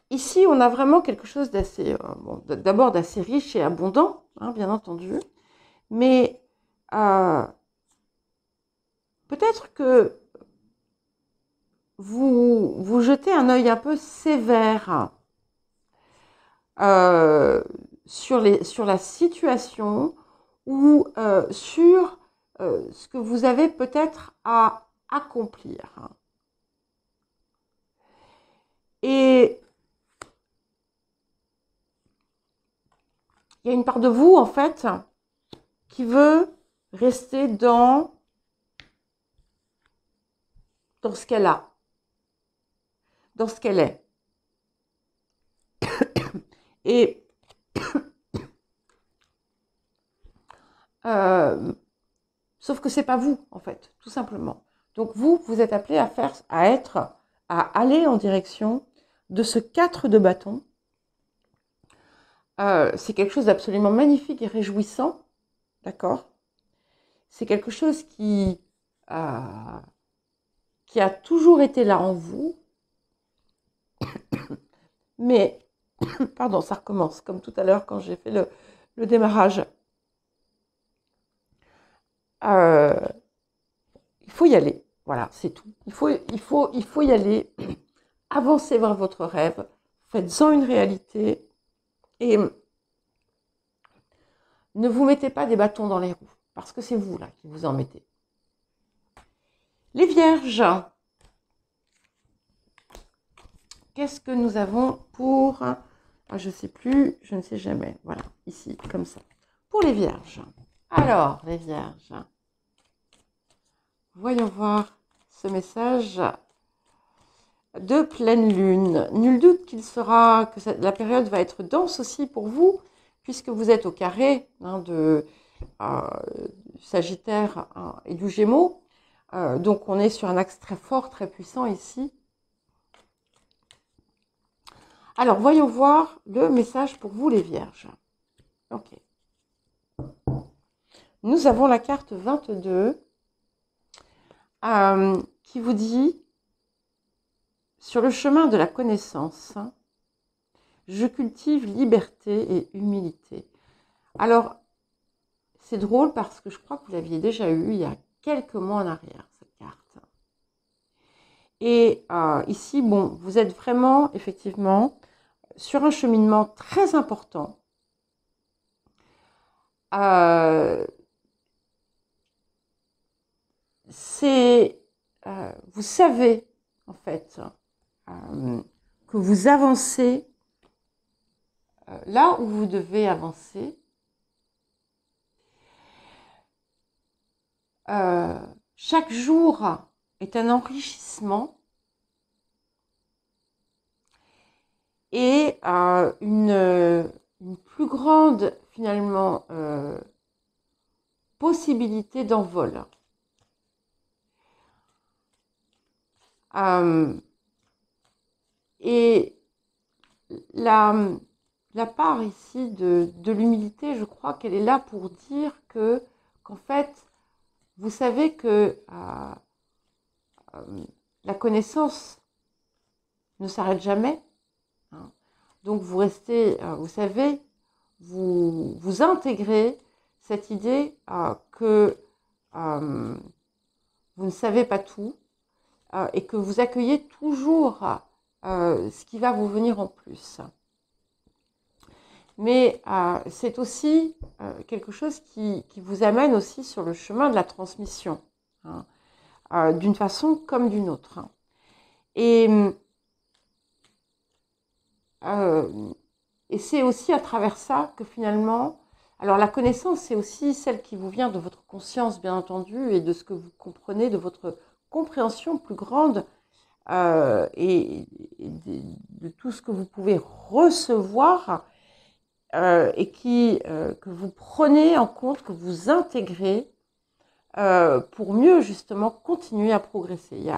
ici, on a vraiment quelque chose d'assez, bon, d'abord d'assez riche et abondant, hein, bien entendu, mais peut-être que vous jetez un œil un peu sévère sur la situation ou sur ce que vous avez peut-être à accomplir. Et il y a une part de vous, en fait, qui veut rester dans ce qu'elle a, dans ce qu'elle est. Et sauf que c'est pas vous, en fait, tout simplement. Donc vous êtes appelé à aller en direction de ce 4 de bâton. C'est quelque chose d'absolument magnifique et réjouissant, d'accord? C'est quelque chose qui a toujours été là en vous, mais, pardon, ça recommence, comme tout à l'heure quand j'ai fait le démarrage. Il faut y aller, voilà, c'est tout. Il faut y aller, avancez vers votre rêve, faites-en une réalité et ne vous mettez pas des bâtons dans les roues, parce que c'est vous là qui vous en mettez. Les vierges, qu'est-ce que nous avons pour... je ne sais plus, je ne sais jamais. Voilà, ici, comme ça. Pour les vierges. Alors, les vierges. Voyons voir ce message de pleine lune. Nul doute que la période va être dense aussi pour vous, puisque vous êtes au carré du Sagittaire et du Gémeaux. Donc, on est sur un axe très fort, très puissant ici. Alors, voyons voir le message pour vous, les vierges. Ok. Nous avons la carte 22 qui vous dit, sur le chemin de la connaissance, je cultive liberté et humilité. Alors, c'est drôle parce que je crois que vous l'aviez déjà eu il y a quelques mois en arrière, cette carte. Et ici, bon, vous êtes vraiment, effectivement, sur un cheminement très important. Vous savez, en fait, que vous avancez là où vous devez avancer. Chaque jour est un enrichissement et une plus grande, finalement, possibilité d'envol. Et la part ici de l'humilité, je crois qu'elle est là pour dire qu'en fait, vous savez que la connaissance ne s'arrête jamais. Hein. Donc vous restez, vous savez, vous intégrez cette idée que vous ne savez pas tout et que vous accueillez toujours ce qui va vous venir en plus. Mais c'est aussi quelque chose qui vous amène aussi sur le chemin de la transmission, hein, d'une façon comme d'une autre. Hein. Et c'est aussi à travers ça que finalement, alors la connaissance, c'est aussi celle qui vous vient de votre conscience, bien entendu, et de ce que vous comprenez, de votre compréhension plus grande et de tout ce que vous pouvez recevoir et que vous prenez en compte, que vous intégrez pour mieux justement continuer à progresser.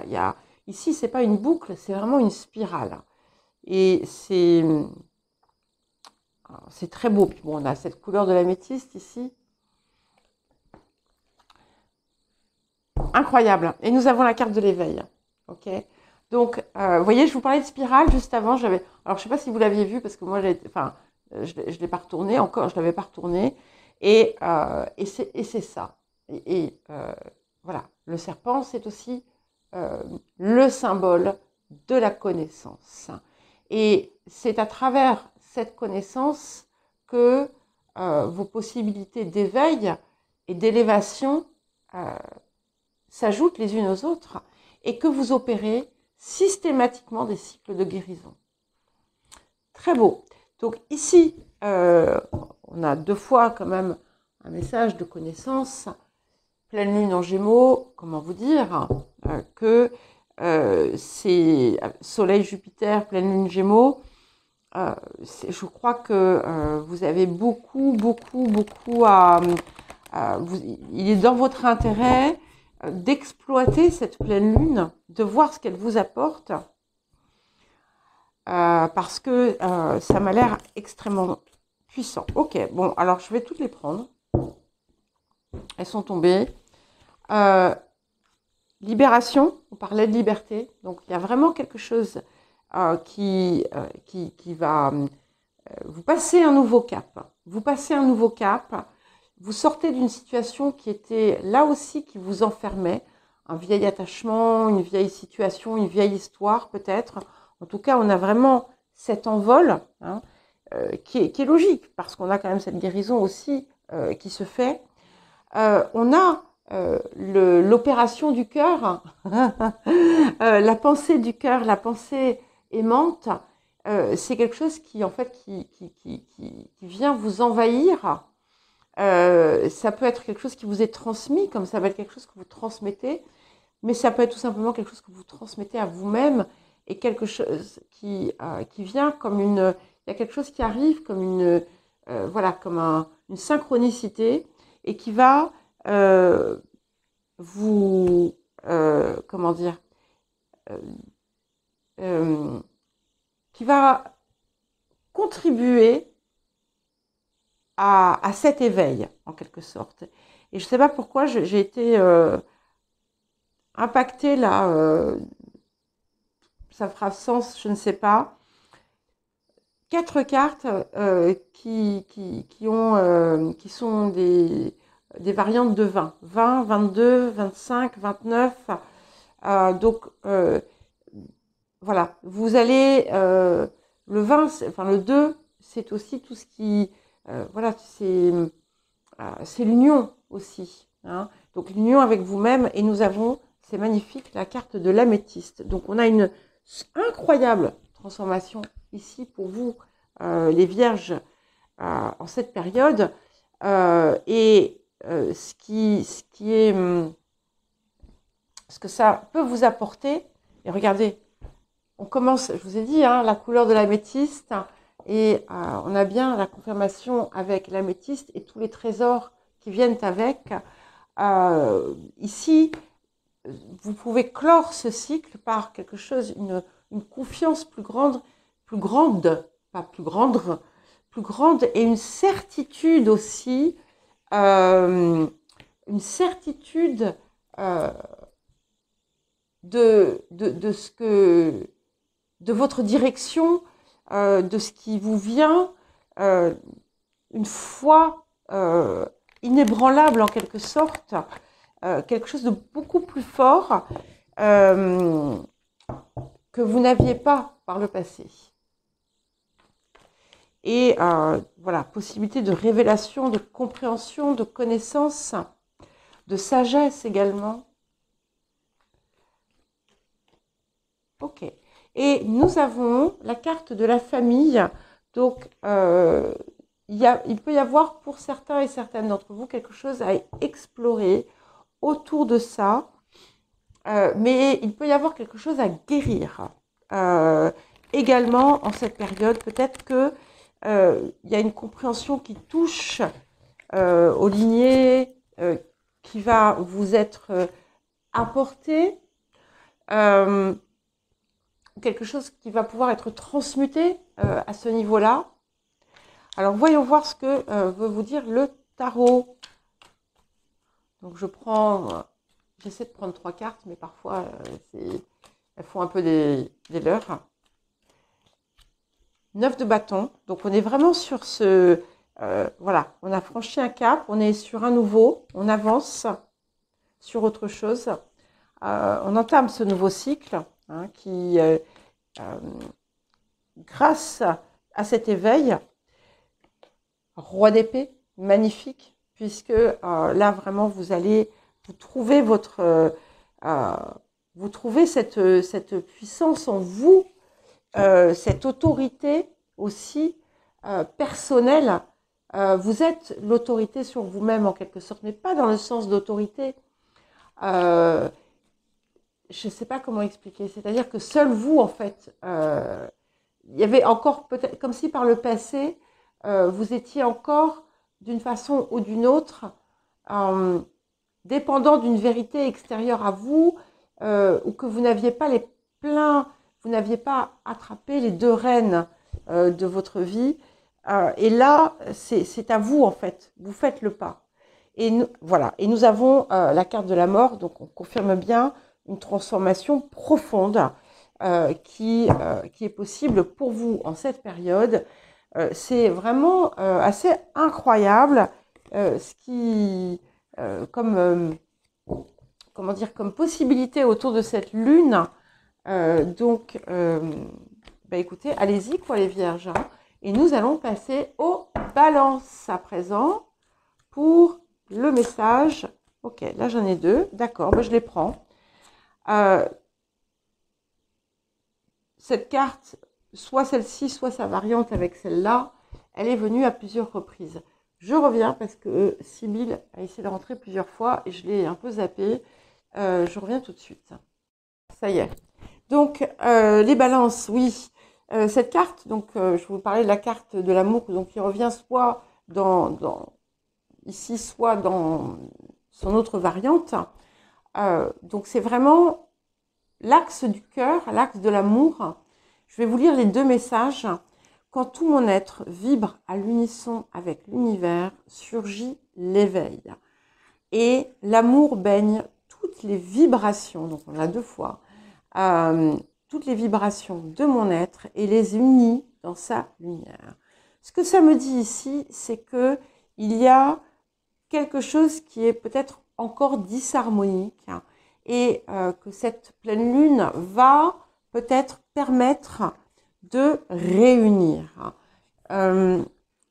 Ici, c'est pas une boucle, c'est vraiment une spirale. Et c'est très beau. Puis bon, on a cette couleur de l'améthyste ici. Incroyable. Et nous avons la carte de l'éveil. Ok. Donc, vous voyez, je vous parlais de spirale juste avant. Alors, je ne sais pas si vous l'aviez vu parce que moi, je l'ai pas retourné encore. Je l'avais pas retourné. Et c'est ça. Voilà. Le serpent, c'est aussi le symbole de la connaissance. Et c'est à travers cette connaissance que vos possibilités d'éveil et d'élévation s'ajoutent les unes aux autres et que vous opérez systématiquement des cycles de guérison. Très beau. Donc ici, on a 2 fois quand même un message de connaissance. Pleine lune en Gémeaux, comment vous dire que c'est Soleil, Jupiter, pleine lune Gémeaux. Je crois que vous avez beaucoup à... il est dans votre intérêt d'exploiter cette pleine lune, de voir ce qu'elle vous apporte, parce que ça m'a l'air extrêmement puissant. Ok, bon, alors je vais toutes les prendre. Elles sont tombées. Libération, on parlait de liberté, donc il y a vraiment quelque chose qui va vous passer un nouveau cap. Vous passez un nouveau cap, vous sortez d'une situation qui était là aussi qui vous enfermait, un vieil attachement, une vieille situation, une vieille histoire peut-être. En tout cas, on a vraiment cet envol hein, qui est logique parce qu'on a quand même cette guérison aussi qui se fait. On a l'opération du cœur, la pensée du cœur, la pensée aimante, c'est quelque chose qui en fait qui vient vous envahir. Ça peut être quelque chose qui vous est transmis, comme ça peut être quelque chose que vous transmettez, mais ça peut être tout simplement quelque chose que vous transmettez à vous-même et quelque chose qui vient comme une, il y a quelque chose qui arrive comme une, voilà, comme une synchronicité et qui va vous, comment dire, qui va contribuer à cet éveil, en quelque sorte. Et je ne sais pas pourquoi j'ai été impactée là, ça fera sens, je ne sais pas. 4 cartes qui sont des variantes de 20. 20, 22, 25, 29. Donc, voilà. Vous allez... le 20, enfin le 2, c'est aussi tout ce qui... voilà, c'est l'union aussi. Hein. Donc, l'union avec vous-même. Et nous avons, c'est magnifique, la carte de l'améthyste. Donc, on a une incroyable transformation ici pour vous, les vierges, en cette période. Ce que ça peut vous apporter, et regardez, on commence, je vous ai dit, hein, la couleur de l'améthyste, et on a bien la confirmation avec l'améthyste et tous les trésors qui viennent avec. Ici, vous pouvez clore ce cycle par quelque chose, une confiance plus grande, pas plus grande, plus grande et une certitude aussi, une certitude de votre direction, de ce qui vous vient, une foi inébranlable en quelque sorte, quelque chose de beaucoup plus fort que vous n'aviez pas par le passé. Et voilà, possibilité de révélation, de compréhension, de connaissance, de sagesse également. Ok. Et nous avons la carte de la famille. Donc, il peut y avoir pour certains et certaines d'entre vous quelque chose à explorer autour de ça. Mais il peut y avoir quelque chose à guérir. Également, en cette période, peut-être que il y a une compréhension qui touche aux lignées, qui va vous être apportée, quelque chose qui va pouvoir être transmuté à ce niveau-là. Alors, voyons voir ce que veut vous dire le tarot. Donc, j'essaie de prendre 3 cartes, mais parfois, elles font un peu des leurres. 9 de bâton. Donc, on est vraiment sur ce... voilà, on a franchi un cap, on est sur un nouveau, on avance sur autre chose. On entame ce nouveau cycle qui, grâce à cet éveil, roi d'épée, magnifique, puisque là, vraiment, vous trouvez vous trouvez cette puissance en vous, cette autorité aussi personnelle. Vous êtes l'autorité sur vous-même en quelque sorte, mais pas dans le sens d'autorité. Je ne sais pas comment expliquer. C'est-à-dire que seul vous, en fait, il y avait encore peut-être, comme si par le passé, vous étiez encore d'une façon ou d'une autre, dépendant d'une vérité extérieure à vous, ou que vous n'aviez pas vous n'aviez pas attrapé les 2 rênes de votre vie. Et là, c'est à vous, en fait. Vous faites le pas. Et voilà. Et nous avons la carte de la mort, donc on confirme bien une transformation profonde qui est possible pour vous en cette période. C'est vraiment assez incroyable ce qui, comment dire, comme possibilité autour de cette lune. Donc, écoutez, allez-y quoi les vierges. Et nous allons passer aux balances à présent pour le message. Ok, là j'en ai 2. D'accord, je les prends. Cette carte, soit celle-ci, soit sa variante avec celle-là, elle est venue à plusieurs reprises. Je reviens parce que Sybille a essayé de rentrer plusieurs fois et je l'ai un peu zappé. Je reviens tout de suite. Ça y est. Donc, les balances, oui. Cette carte, donc, je vous parlais de la carte de l'amour, donc qui revient soit ici, soit dans son autre variante. Donc, c'est vraiment l'axe du cœur, l'axe de l'amour. Je vais vous lire les 2 messages. Quand tout mon être vibre à l'unisson avec l'univers, surgit l'éveil. Et l'amour baigne toutes les vibrations, donc on l'a 2 fois, toutes les vibrations de mon être et les unit dans sa lumière. Ce que ça me dit ici, c'est que il y a quelque chose qui est peut-être encore disharmonique et que cette pleine lune va peut-être permettre de réunir.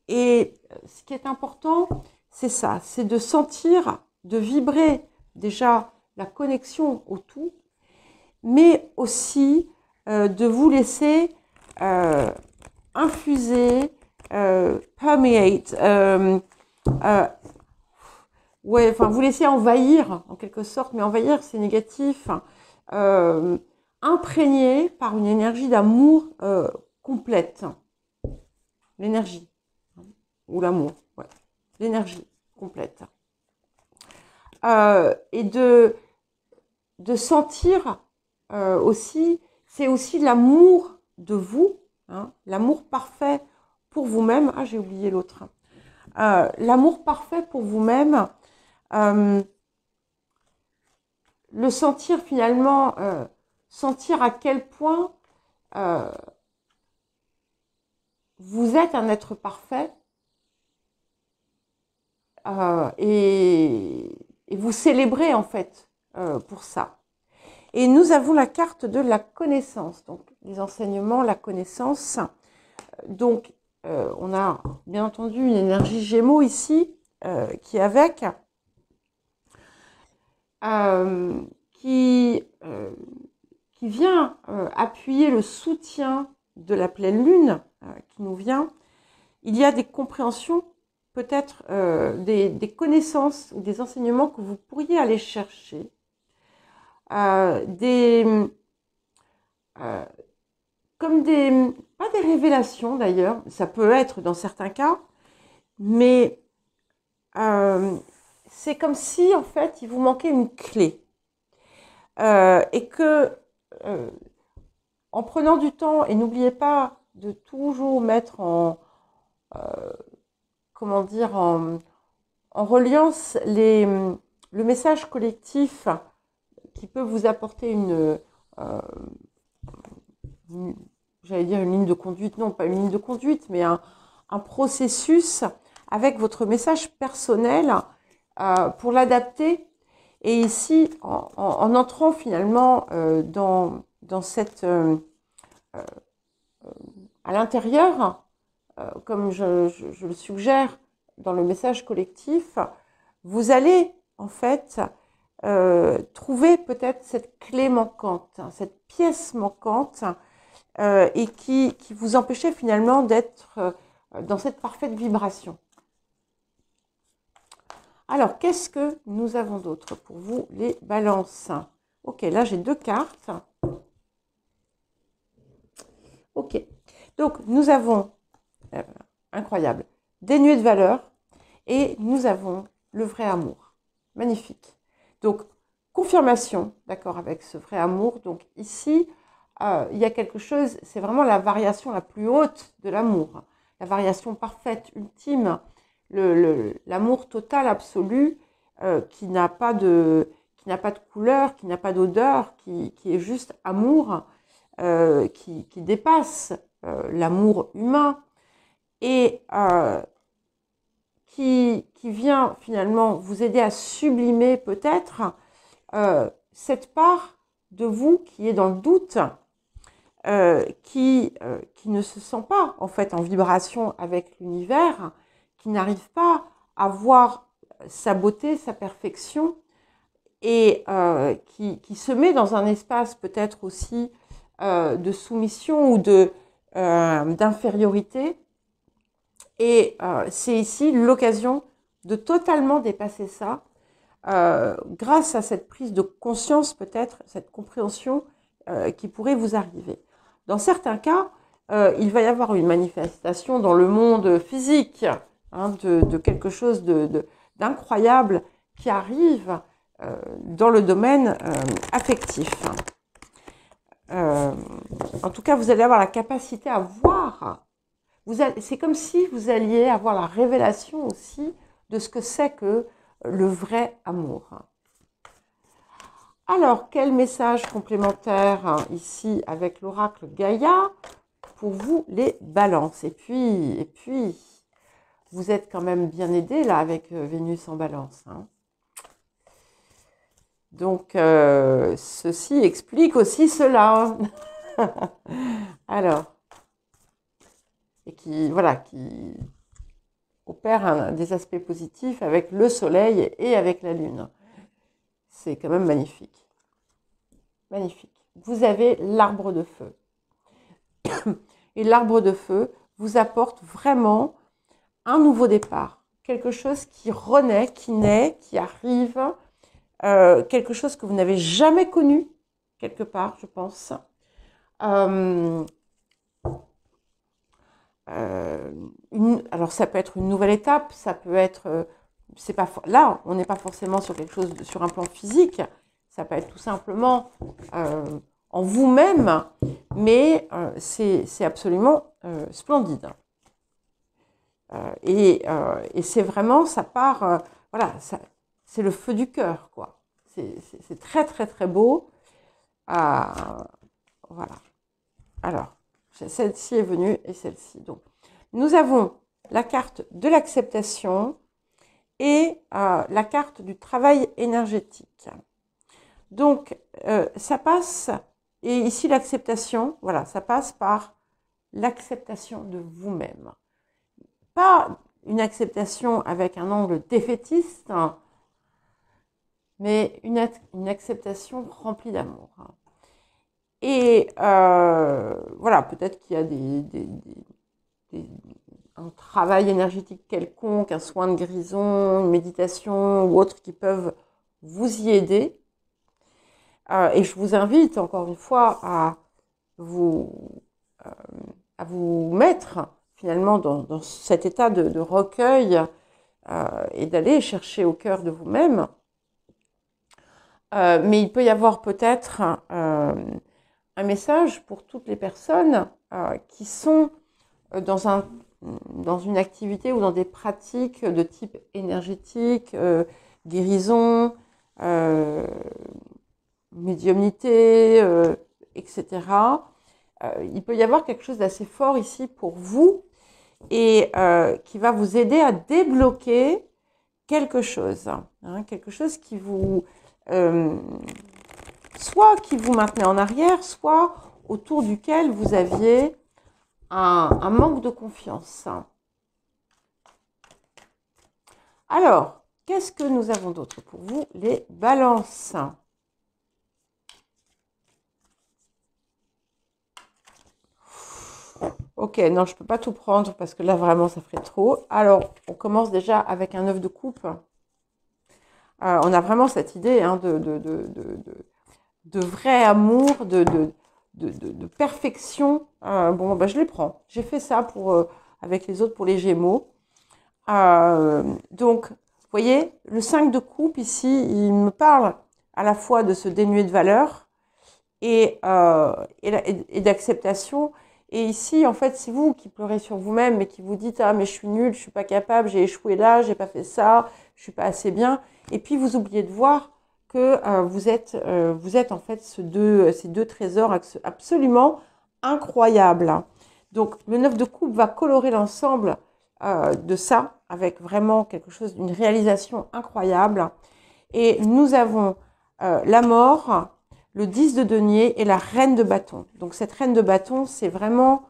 Et ce qui est important, c'est ça, c'est de sentir, de vibrer déjà la connexion au tout, mais aussi de vous laisser infuser, permeate, ouais, enfin vous laisser envahir en quelque sorte, mais envahir c'est négatif, imprégné par une énergie d'amour complète, l'énergie ou l'amour, ouais, l'énergie complète, et de sentir aussi, c'est aussi l'amour de vous, l'amour parfait pour vous-même. Ah, j'ai oublié l'autre. L'amour parfait pour vous-même. Le sentir finalement, sentir à quel point vous êtes un être parfait et vous célébrez en fait pour ça. Et nous avons la carte de la connaissance, donc les enseignements, la connaissance. Donc, on a bien entendu une énergie Gémeaux ici qui est avec, qui vient appuyer le soutien de la pleine lune qui nous vient. Il y a des compréhensions, peut-être des connaissances ou des enseignements que vous pourriez aller chercher. Comme pas des révélations d'ailleurs, ça peut être dans certains cas, mais c'est comme si en fait il vous manquait une clé et que en prenant du temps, et n'oubliez pas de toujours mettre comment dire, en reliance le message collectif qui peut vous apporter j'allais dire une ligne de conduite, non pas une ligne de conduite, mais un processus avec votre message personnel pour l'adapter. Et ici, en entrant finalement dans cette à l'intérieur, comme je le suggère dans le message collectif, vous allez en fait trouver peut-être cette clé manquante, cette pièce manquante et qui vous empêchait finalement d'être dans cette parfaite vibration. Alors, qu'est-ce que nous avons d'autre pour vous, les balances? Ok, là j'ai 2 cartes. Ok, donc nous avons, incroyable, dénué de valeur et nous avons le vrai amour. Magnifique. Donc, confirmation, d'accord, avec ce vrai amour. Donc ici, il y a quelque chose, c'est vraiment la variation la plus haute de l'amour. La variation parfaite, ultime, l'amour total, absolu, qui n'a pas de couleur, qui n'a pas d'odeur, qui est juste amour, qui dépasse l'amour humain et qui vient finalement vous aider à sublimer peut-être cette part de vous qui est dans le doute, qui ne se sent pas en fait en vibration avec l'univers, qui n'arrive pas à voir sa beauté, sa perfection, et qui se met dans un espace peut-être aussi de soumission ou d'infériorité. Et c'est ici l'occasion de totalement dépasser ça grâce à cette prise de conscience peut-être, cette compréhension qui pourrait vous arriver. Dans certains cas, il va y avoir une manifestation dans le monde physique de quelque chose d'incroyable qui arrive dans le domaine affectif. En tout cas, vous allez avoir la capacité à voir. C'est comme si vous alliez avoir la révélation aussi de ce que c'est que le vrai amour. Alors, quel message complémentaire ici avec l'oracle Gaïa pour vous les balances? Et puis, vous êtes quand même bien aidés là avec Vénus en balance. Donc, ceci explique aussi cela. Alors, et qui opère des aspects positifs avec le soleil et avec la lune. C'est quand même magnifique. Magnifique. Vous avez l'arbre de feu. Et l'arbre de feu vous apporte vraiment un nouveau départ. Quelque chose qui renaît, qui naît, qui arrive. Quelque chose que vous n'avez jamais connu, quelque part, je pense. Alors ça peut être une nouvelle étape, ça peut être, là on n'est pas forcément sur quelque chose, sur un plan physique, ça peut être tout simplement en vous-même, mais c'est absolument splendide. Et c'est vraiment, ça part, voilà, c'est le feu du cœur, quoi. C'est très, très, très beau. Voilà. Alors, celle-ci est venue et celle-ci. Donc, nous avons la carte de l'acceptation et la carte du travail énergétique. Donc, ça passe, et ici l'acceptation, voilà, ça passe par l'acceptation de vous-même. Pas une acceptation avec un angle défaitiste, hein, mais une acceptation remplie d'amour. Et voilà, peut-être qu'il y a un travail énergétique quelconque, un soin de guérison, une méditation ou autre qui peuvent vous y aider. Et je vous invite encore une fois à vous mettre finalement dans cet état de recueil et d'aller chercher au cœur de vous-même. Mais il peut y avoir peut-être un message pour toutes les personnes qui sont dans une activité ou dans des pratiques de type énergétique, guérison, médiumnité, etc. Il peut y avoir quelque chose d'assez fort ici pour vous et qui va vous aider à débloquer quelque chose. Hein, quelque chose qui vous... soit qui vous maintenait en arrière, soit autour duquel vous aviez un manque de confiance. Alors, qu'est-ce que nous avons d'autre pour vous? Les balances. Ok, non, je ne peux pas tout prendre parce que là, vraiment, ça ferait trop. Alors, on commence déjà avec un œuf de coupe. On a vraiment cette idée hein, de vrai amour, de perfection. Bon, ben, je les prends. J'ai fait ça avec les autres pour les Gémeaux. Donc, vous voyez, le 5 de coupe ici, il me parle à la fois de se dénuer de valeur et d'acceptation. Et ici, en fait, c'est vous qui pleurez sur vous-même, mais qui vous dites « Ah, mais je suis nulle, je suis pas capable, j'ai échoué là, j'ai pas fait ça, je suis pas assez bien. » Et puis, vous oubliez de voir que vous êtes en fait ces deux trésors absolument incroyables. Donc, le 9 de coupe va colorer l'ensemble de ça, avec vraiment quelque chose, d'une réalisation incroyable. Et nous avons la mort, le 10 de denier et la reine de bâton. Donc cette reine de bâton, c'est vraiment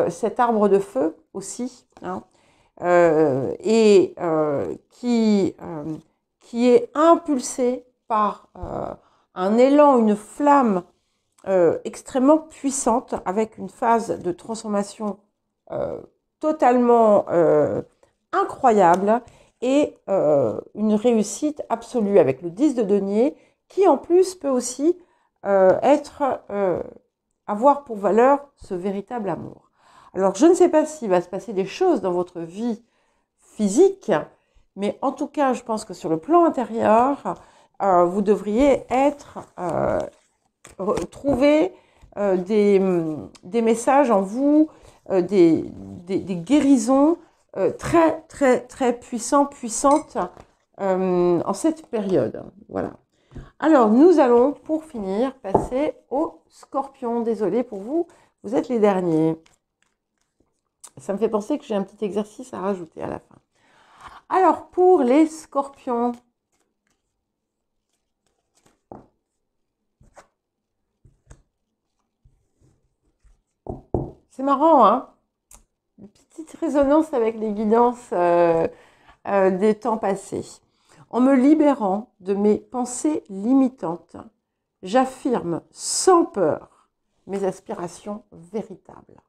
cet arbre de feu aussi, hein, qui est impulsé par un élan, une flamme extrêmement puissante, avec une phase de transformation totalement incroyable et une réussite absolue avec le 10 de denier qui en plus peut aussi avoir pour valeur ce véritable amour. Alors je ne sais pas s'il va se passer des choses dans votre vie physique, mais en tout cas je pense que sur le plan intérieur, vous devriez trouver des messages en vous, des guérisons très très très puissantes en cette période. Voilà. Alors nous allons pour finir passer aux scorpions. Désolée pour vous, vous êtes les derniers. Ça me fait penser que j'ai un petit exercice à rajouter à la fin. Alors pour les scorpions, c'est marrant, hein? Une petite résonance avec les guidances des temps passés. En me libérant de mes pensées limitantes, j'affirme sans peur mes aspirations véritables.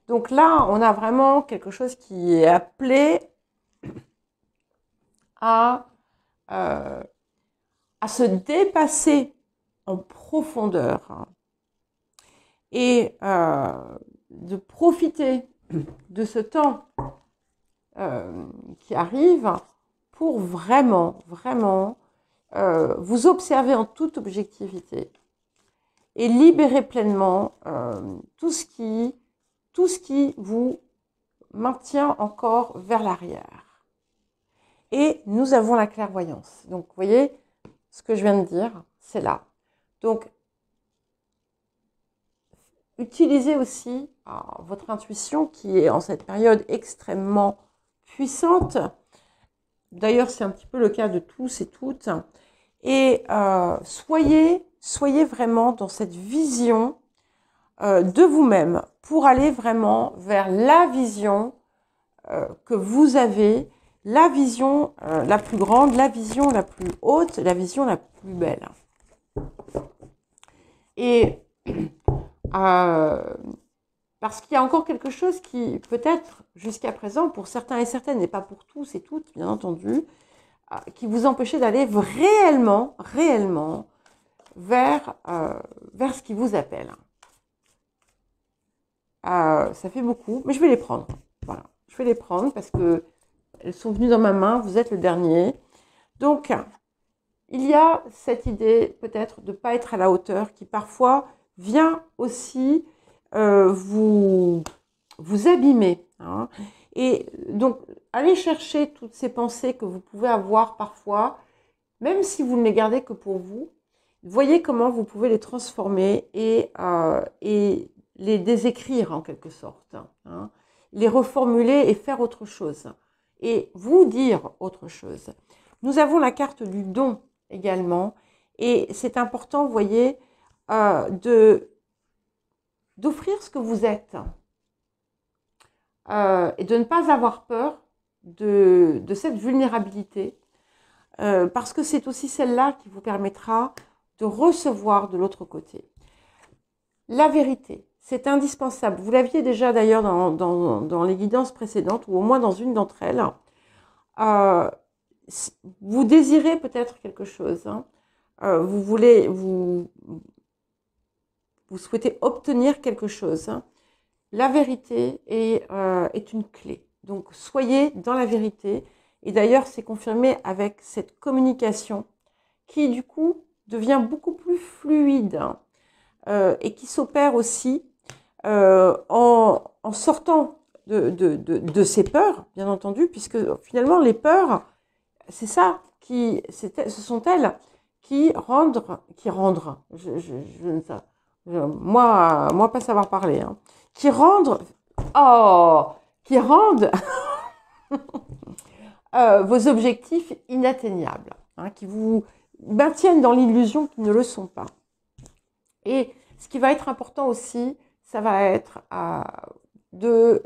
Donc là, on a vraiment quelque chose qui est appelé à se dépasser en profondeur, hein, et de profiter de ce temps qui arrive pour vraiment, vraiment vous observer en toute objectivité et libérer pleinement tout ce qui vous maintient encore vers l'arrière. Et nous avons la clairvoyance. Donc, vous voyez, ce que je viens de dire, c'est là. Donc, utilisez aussi votre intuition qui est en cette période extrêmement puissante. D'ailleurs, c'est un petit peu le cas de tous et toutes. Et soyez vraiment dans cette vision de vous-même pour aller vraiment vers la vision que vous avez, la vision la plus grande, la vision la plus haute, la vision la plus belle. Et parce qu'il y a encore quelque chose qui, peut-être, jusqu'à présent, pour certains et certaines, et pas pour tous et toutes, bien entendu, qui vous empêchait d'aller réellement vers ce qui vous appelle. Ça fait beaucoup, mais je vais les prendre. Voilà, je vais les prendre parce que elles sont venues dans ma main, vous êtes le dernier. Donc, il y a cette idée peut-être de ne pas être à la hauteur qui parfois vient aussi vous abîmer. Hein. Et donc, allez chercher toutes ces pensées que vous pouvez avoir parfois, même si vous ne les gardez que pour vous. Voyez comment vous pouvez les transformer et les désécrire en quelque sorte. Hein. Les reformuler et faire autre chose. Et vous dire autre chose. Nous avons la carte du don également. Et c'est important, vous voyez, d'offrir ce que vous êtes. Et de ne pas avoir peur de cette vulnérabilité. Parce que c'est aussi celle-là qui vous permettra de recevoir de l'autre côté. La vérité, c'est indispensable. Vous l'aviez déjà d'ailleurs dans les guidances précédentes, ou au moins dans une d'entre elles. Vous désirez peut-être quelque chose. Hein. Vous souhaitez obtenir quelque chose. Hein. La vérité est une clé. Donc, soyez dans la vérité. Et d'ailleurs, c'est confirmé avec cette communication qui, du coup, devient beaucoup plus fluide et qui s'opère aussi en sortant de ces peurs, bien entendu, puisque finalement, les peurs, c'est ça, ce sont elles qui rendent, moi pas savoir parler, hein, qui rendent vos objectifs inatteignables, hein, qui vous maintiennent dans l'illusion qu'ils ne le sont pas. Et ce qui va être important aussi, ça va être de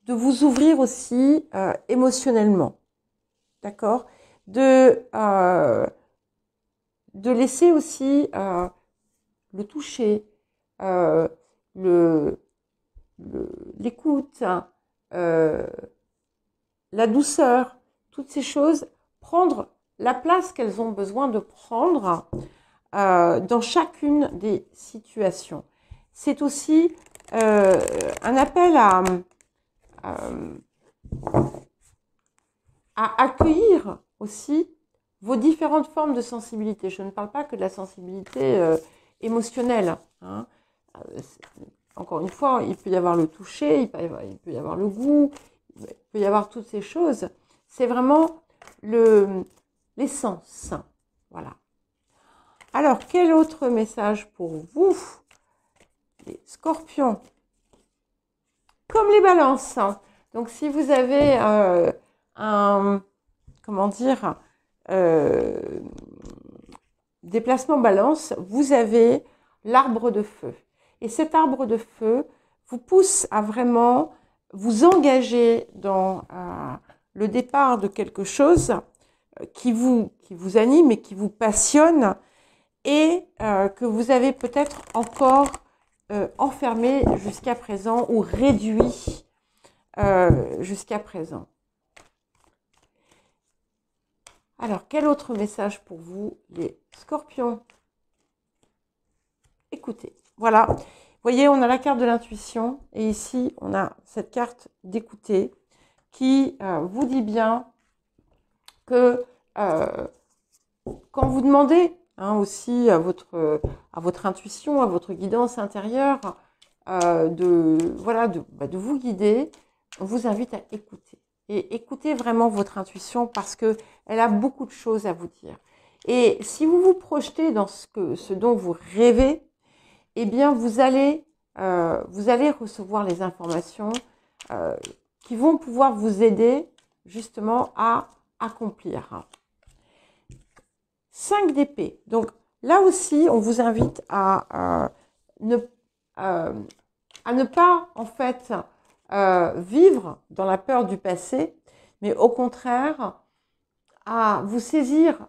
vous ouvrir aussi émotionnellement, d'accord, de laisser aussi le toucher, l'écoute, la douceur, toutes ces choses, prendre la place qu'elles ont besoin de prendre dans chacune des situations. C'est aussi un appel à accueillir aussi vos différentes formes de sensibilité. Je ne parle pas que de la sensibilité émotionnelle. Hein. Encore une fois, il peut y avoir le toucher, il peut y avoir le goût, il peut y avoir toutes ces choses. C'est vraiment l'essence. Voilà. Alors, quel autre message pour vous, les scorpions, comme les balances. Donc, si vous avez des placements balance, vous avez l'arbre de feu. Et cet arbre de feu vous pousse à vraiment vous engager dans le départ de quelque chose qui vous anime et qui vous passionne et que vous avez peut-être encore enfermé jusqu'à présent ou réduit jusqu'à présent. Alors, quel autre message pour vous, les scorpions? Écoutez, voilà. Vous voyez, on a la carte de l'intuition et ici, on a cette carte d'écouter qui vous dit bien que quand vous demandez aussi à votre intuition, à votre guidance intérieure, de vous guider, on vous invite à écouter. Et écoutez vraiment votre intuition parce qu'elle a beaucoup de choses à vous dire. Et si vous vous projetez dans ce dont vous rêvez, eh bien, vous allez recevoir les informations qui vont pouvoir vous aider justement à accomplir. 5 d'épée. Donc, là aussi, on vous invite à ne pas, en fait, vivre dans la peur du passé, mais au contraire, à vous saisir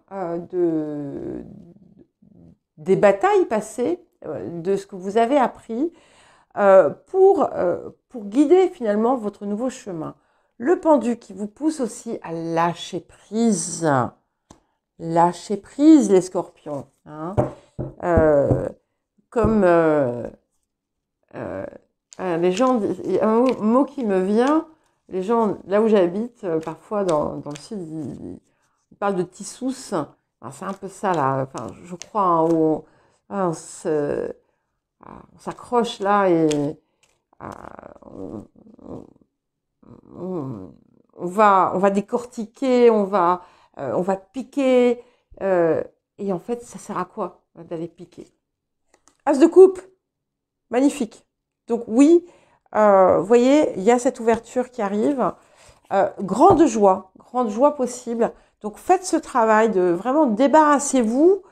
des batailles passées, de ce que vous avez appris, pour guider finalement votre nouveau chemin. Le pendu qui vous pousse aussi à lâcher prise. Lâcher prise, les scorpions. Hein. Comme les gens, il y a un mot qui me vient, les gens, là où j'habite, parfois dans le sud, ils parlent de tissous. C'est un peu ça là, enfin, je crois, hein, où on s'accroche là et on va décortiquer, on va piquer. Et en fait, ça sert à quoi d'aller piquer? As de coupe, magnifique. Donc oui, vous voyez, il y a cette ouverture qui arrive. Grande joie possible. Donc faites ce travail de vraiment débarrassez-vous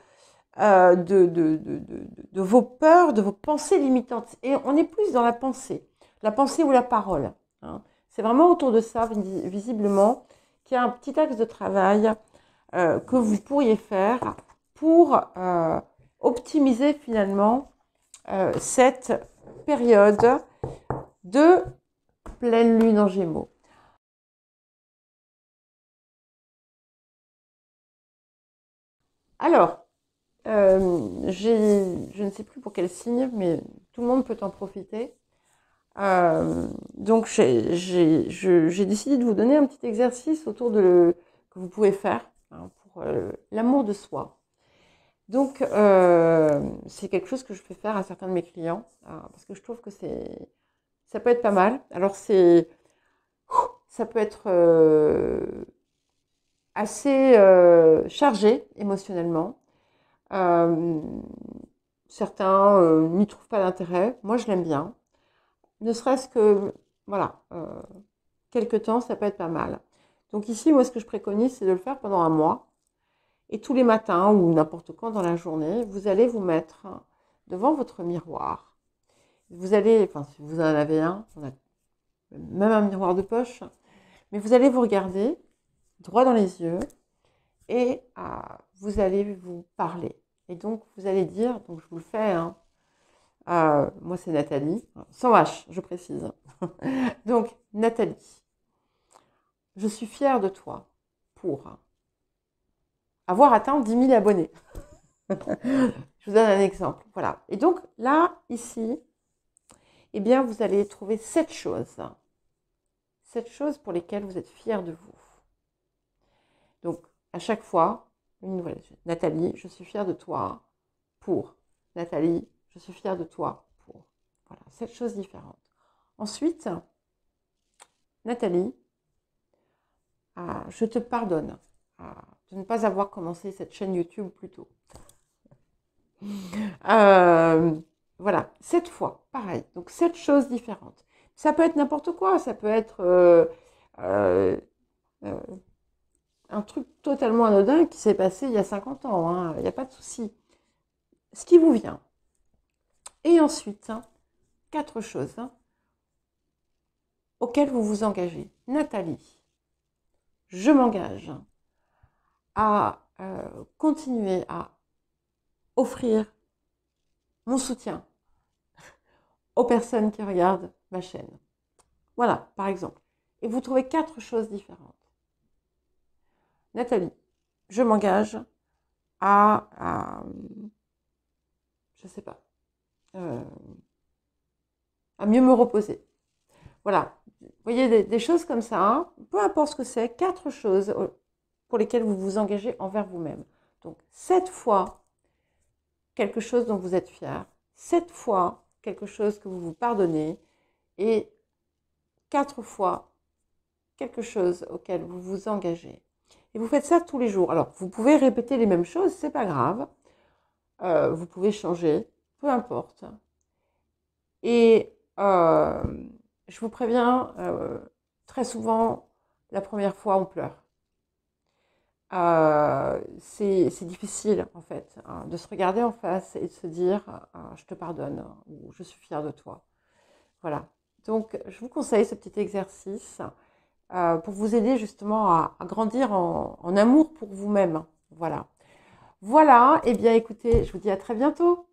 de vos peurs, de vos pensées limitantes. Et on est plus dans la pensée ou la parole. Hein. C'est vraiment autour de ça, visiblement, qu'il y a un petit axe de travail que vous pourriez faire pour optimiser finalement cette période de pleine lune en Gémeaux. Alors, je ne sais plus pour quel signe, mais tout le monde peut en profiter. Donc, j'ai décidé de vous donner un petit exercice autour que vous pouvez faire hein, pour l'amour de soi. Donc, c'est quelque chose que je fais faire à certains de mes clients parce que je trouve que ça peut être pas mal. Alors, ça peut être assez chargé émotionnellement. Certains n'y trouvent pas d'intérêt. Moi, je l'aime bien. Ne serait-ce que, voilà, quelques temps, ça peut être pas mal. Donc ici, moi, ce que je préconise, c'est de le faire pendant un mois. Et tous les matins ou n'importe quand dans la journée, vous allez vous mettre devant votre miroir. Vous allez, enfin, si vous en avez un, on a même un miroir de poche, mais vous allez vous regarder droit dans les yeux et vous allez vous parler. Et donc, vous allez dire, donc je vous le fais, hein, moi c'est Nathalie, sans H, je précise. Donc, Nathalie, je suis fière de toi pour avoir atteint 10 000 abonnés. Je vous donne un exemple. Voilà. Et donc, là, ici, eh bien, vous allez trouver 7 choses. 7 choses pour lesquelles vous êtes fière de vous. Donc, à chaque fois, une nouvelle. Nathalie, je suis fière de toi pour. Nathalie, je suis fière de toi pour. Voilà, 7 choses différentes. Ensuite, Nathalie, je te pardonne de ne pas avoir commencé cette chaîne YouTube plus tôt. Voilà, 7 fois, pareil. Donc, 7 choses différentes. Ça peut être n'importe quoi. Ça peut être un truc totalement anodin qui s'est passé il y a 50 ans. Hein. Il n'y a pas de souci. Ce qui vous vient. Et ensuite, 4 choses auxquelles vous vous engagez. Nathalie, je m'engage à continuer à offrir mon soutien aux personnes qui regardent ma chaîne. Voilà, par exemple. Et vous trouvez 4 choses différentes. Nathalie, je m'engage à je sais pas, à mieux me reposer. Voilà. Vous voyez, des choses comme ça, hein, peu importe ce que c'est, 4 choses pour lesquelles vous vous engagez envers vous-même. Donc, 7 fois quelque chose dont vous êtes fier, 7 fois quelque chose que vous vous pardonnez et 4 fois quelque chose auquel vous vous engagez. Et vous faites ça tous les jours. Alors, vous pouvez répéter les mêmes choses, c'est pas grave. Vous pouvez changer, peu importe. Et je vous préviens, très souvent, la première fois, on pleure. C'est difficile, en fait, hein, de se regarder en face et de se dire je te pardonne ou je suis fière de toi. Voilà. Donc, je vous conseille ce petit exercice pour vous aider justement à grandir en amour pour vous-même. Voilà. Voilà. Eh bien, écoutez, je vous dis à très bientôt.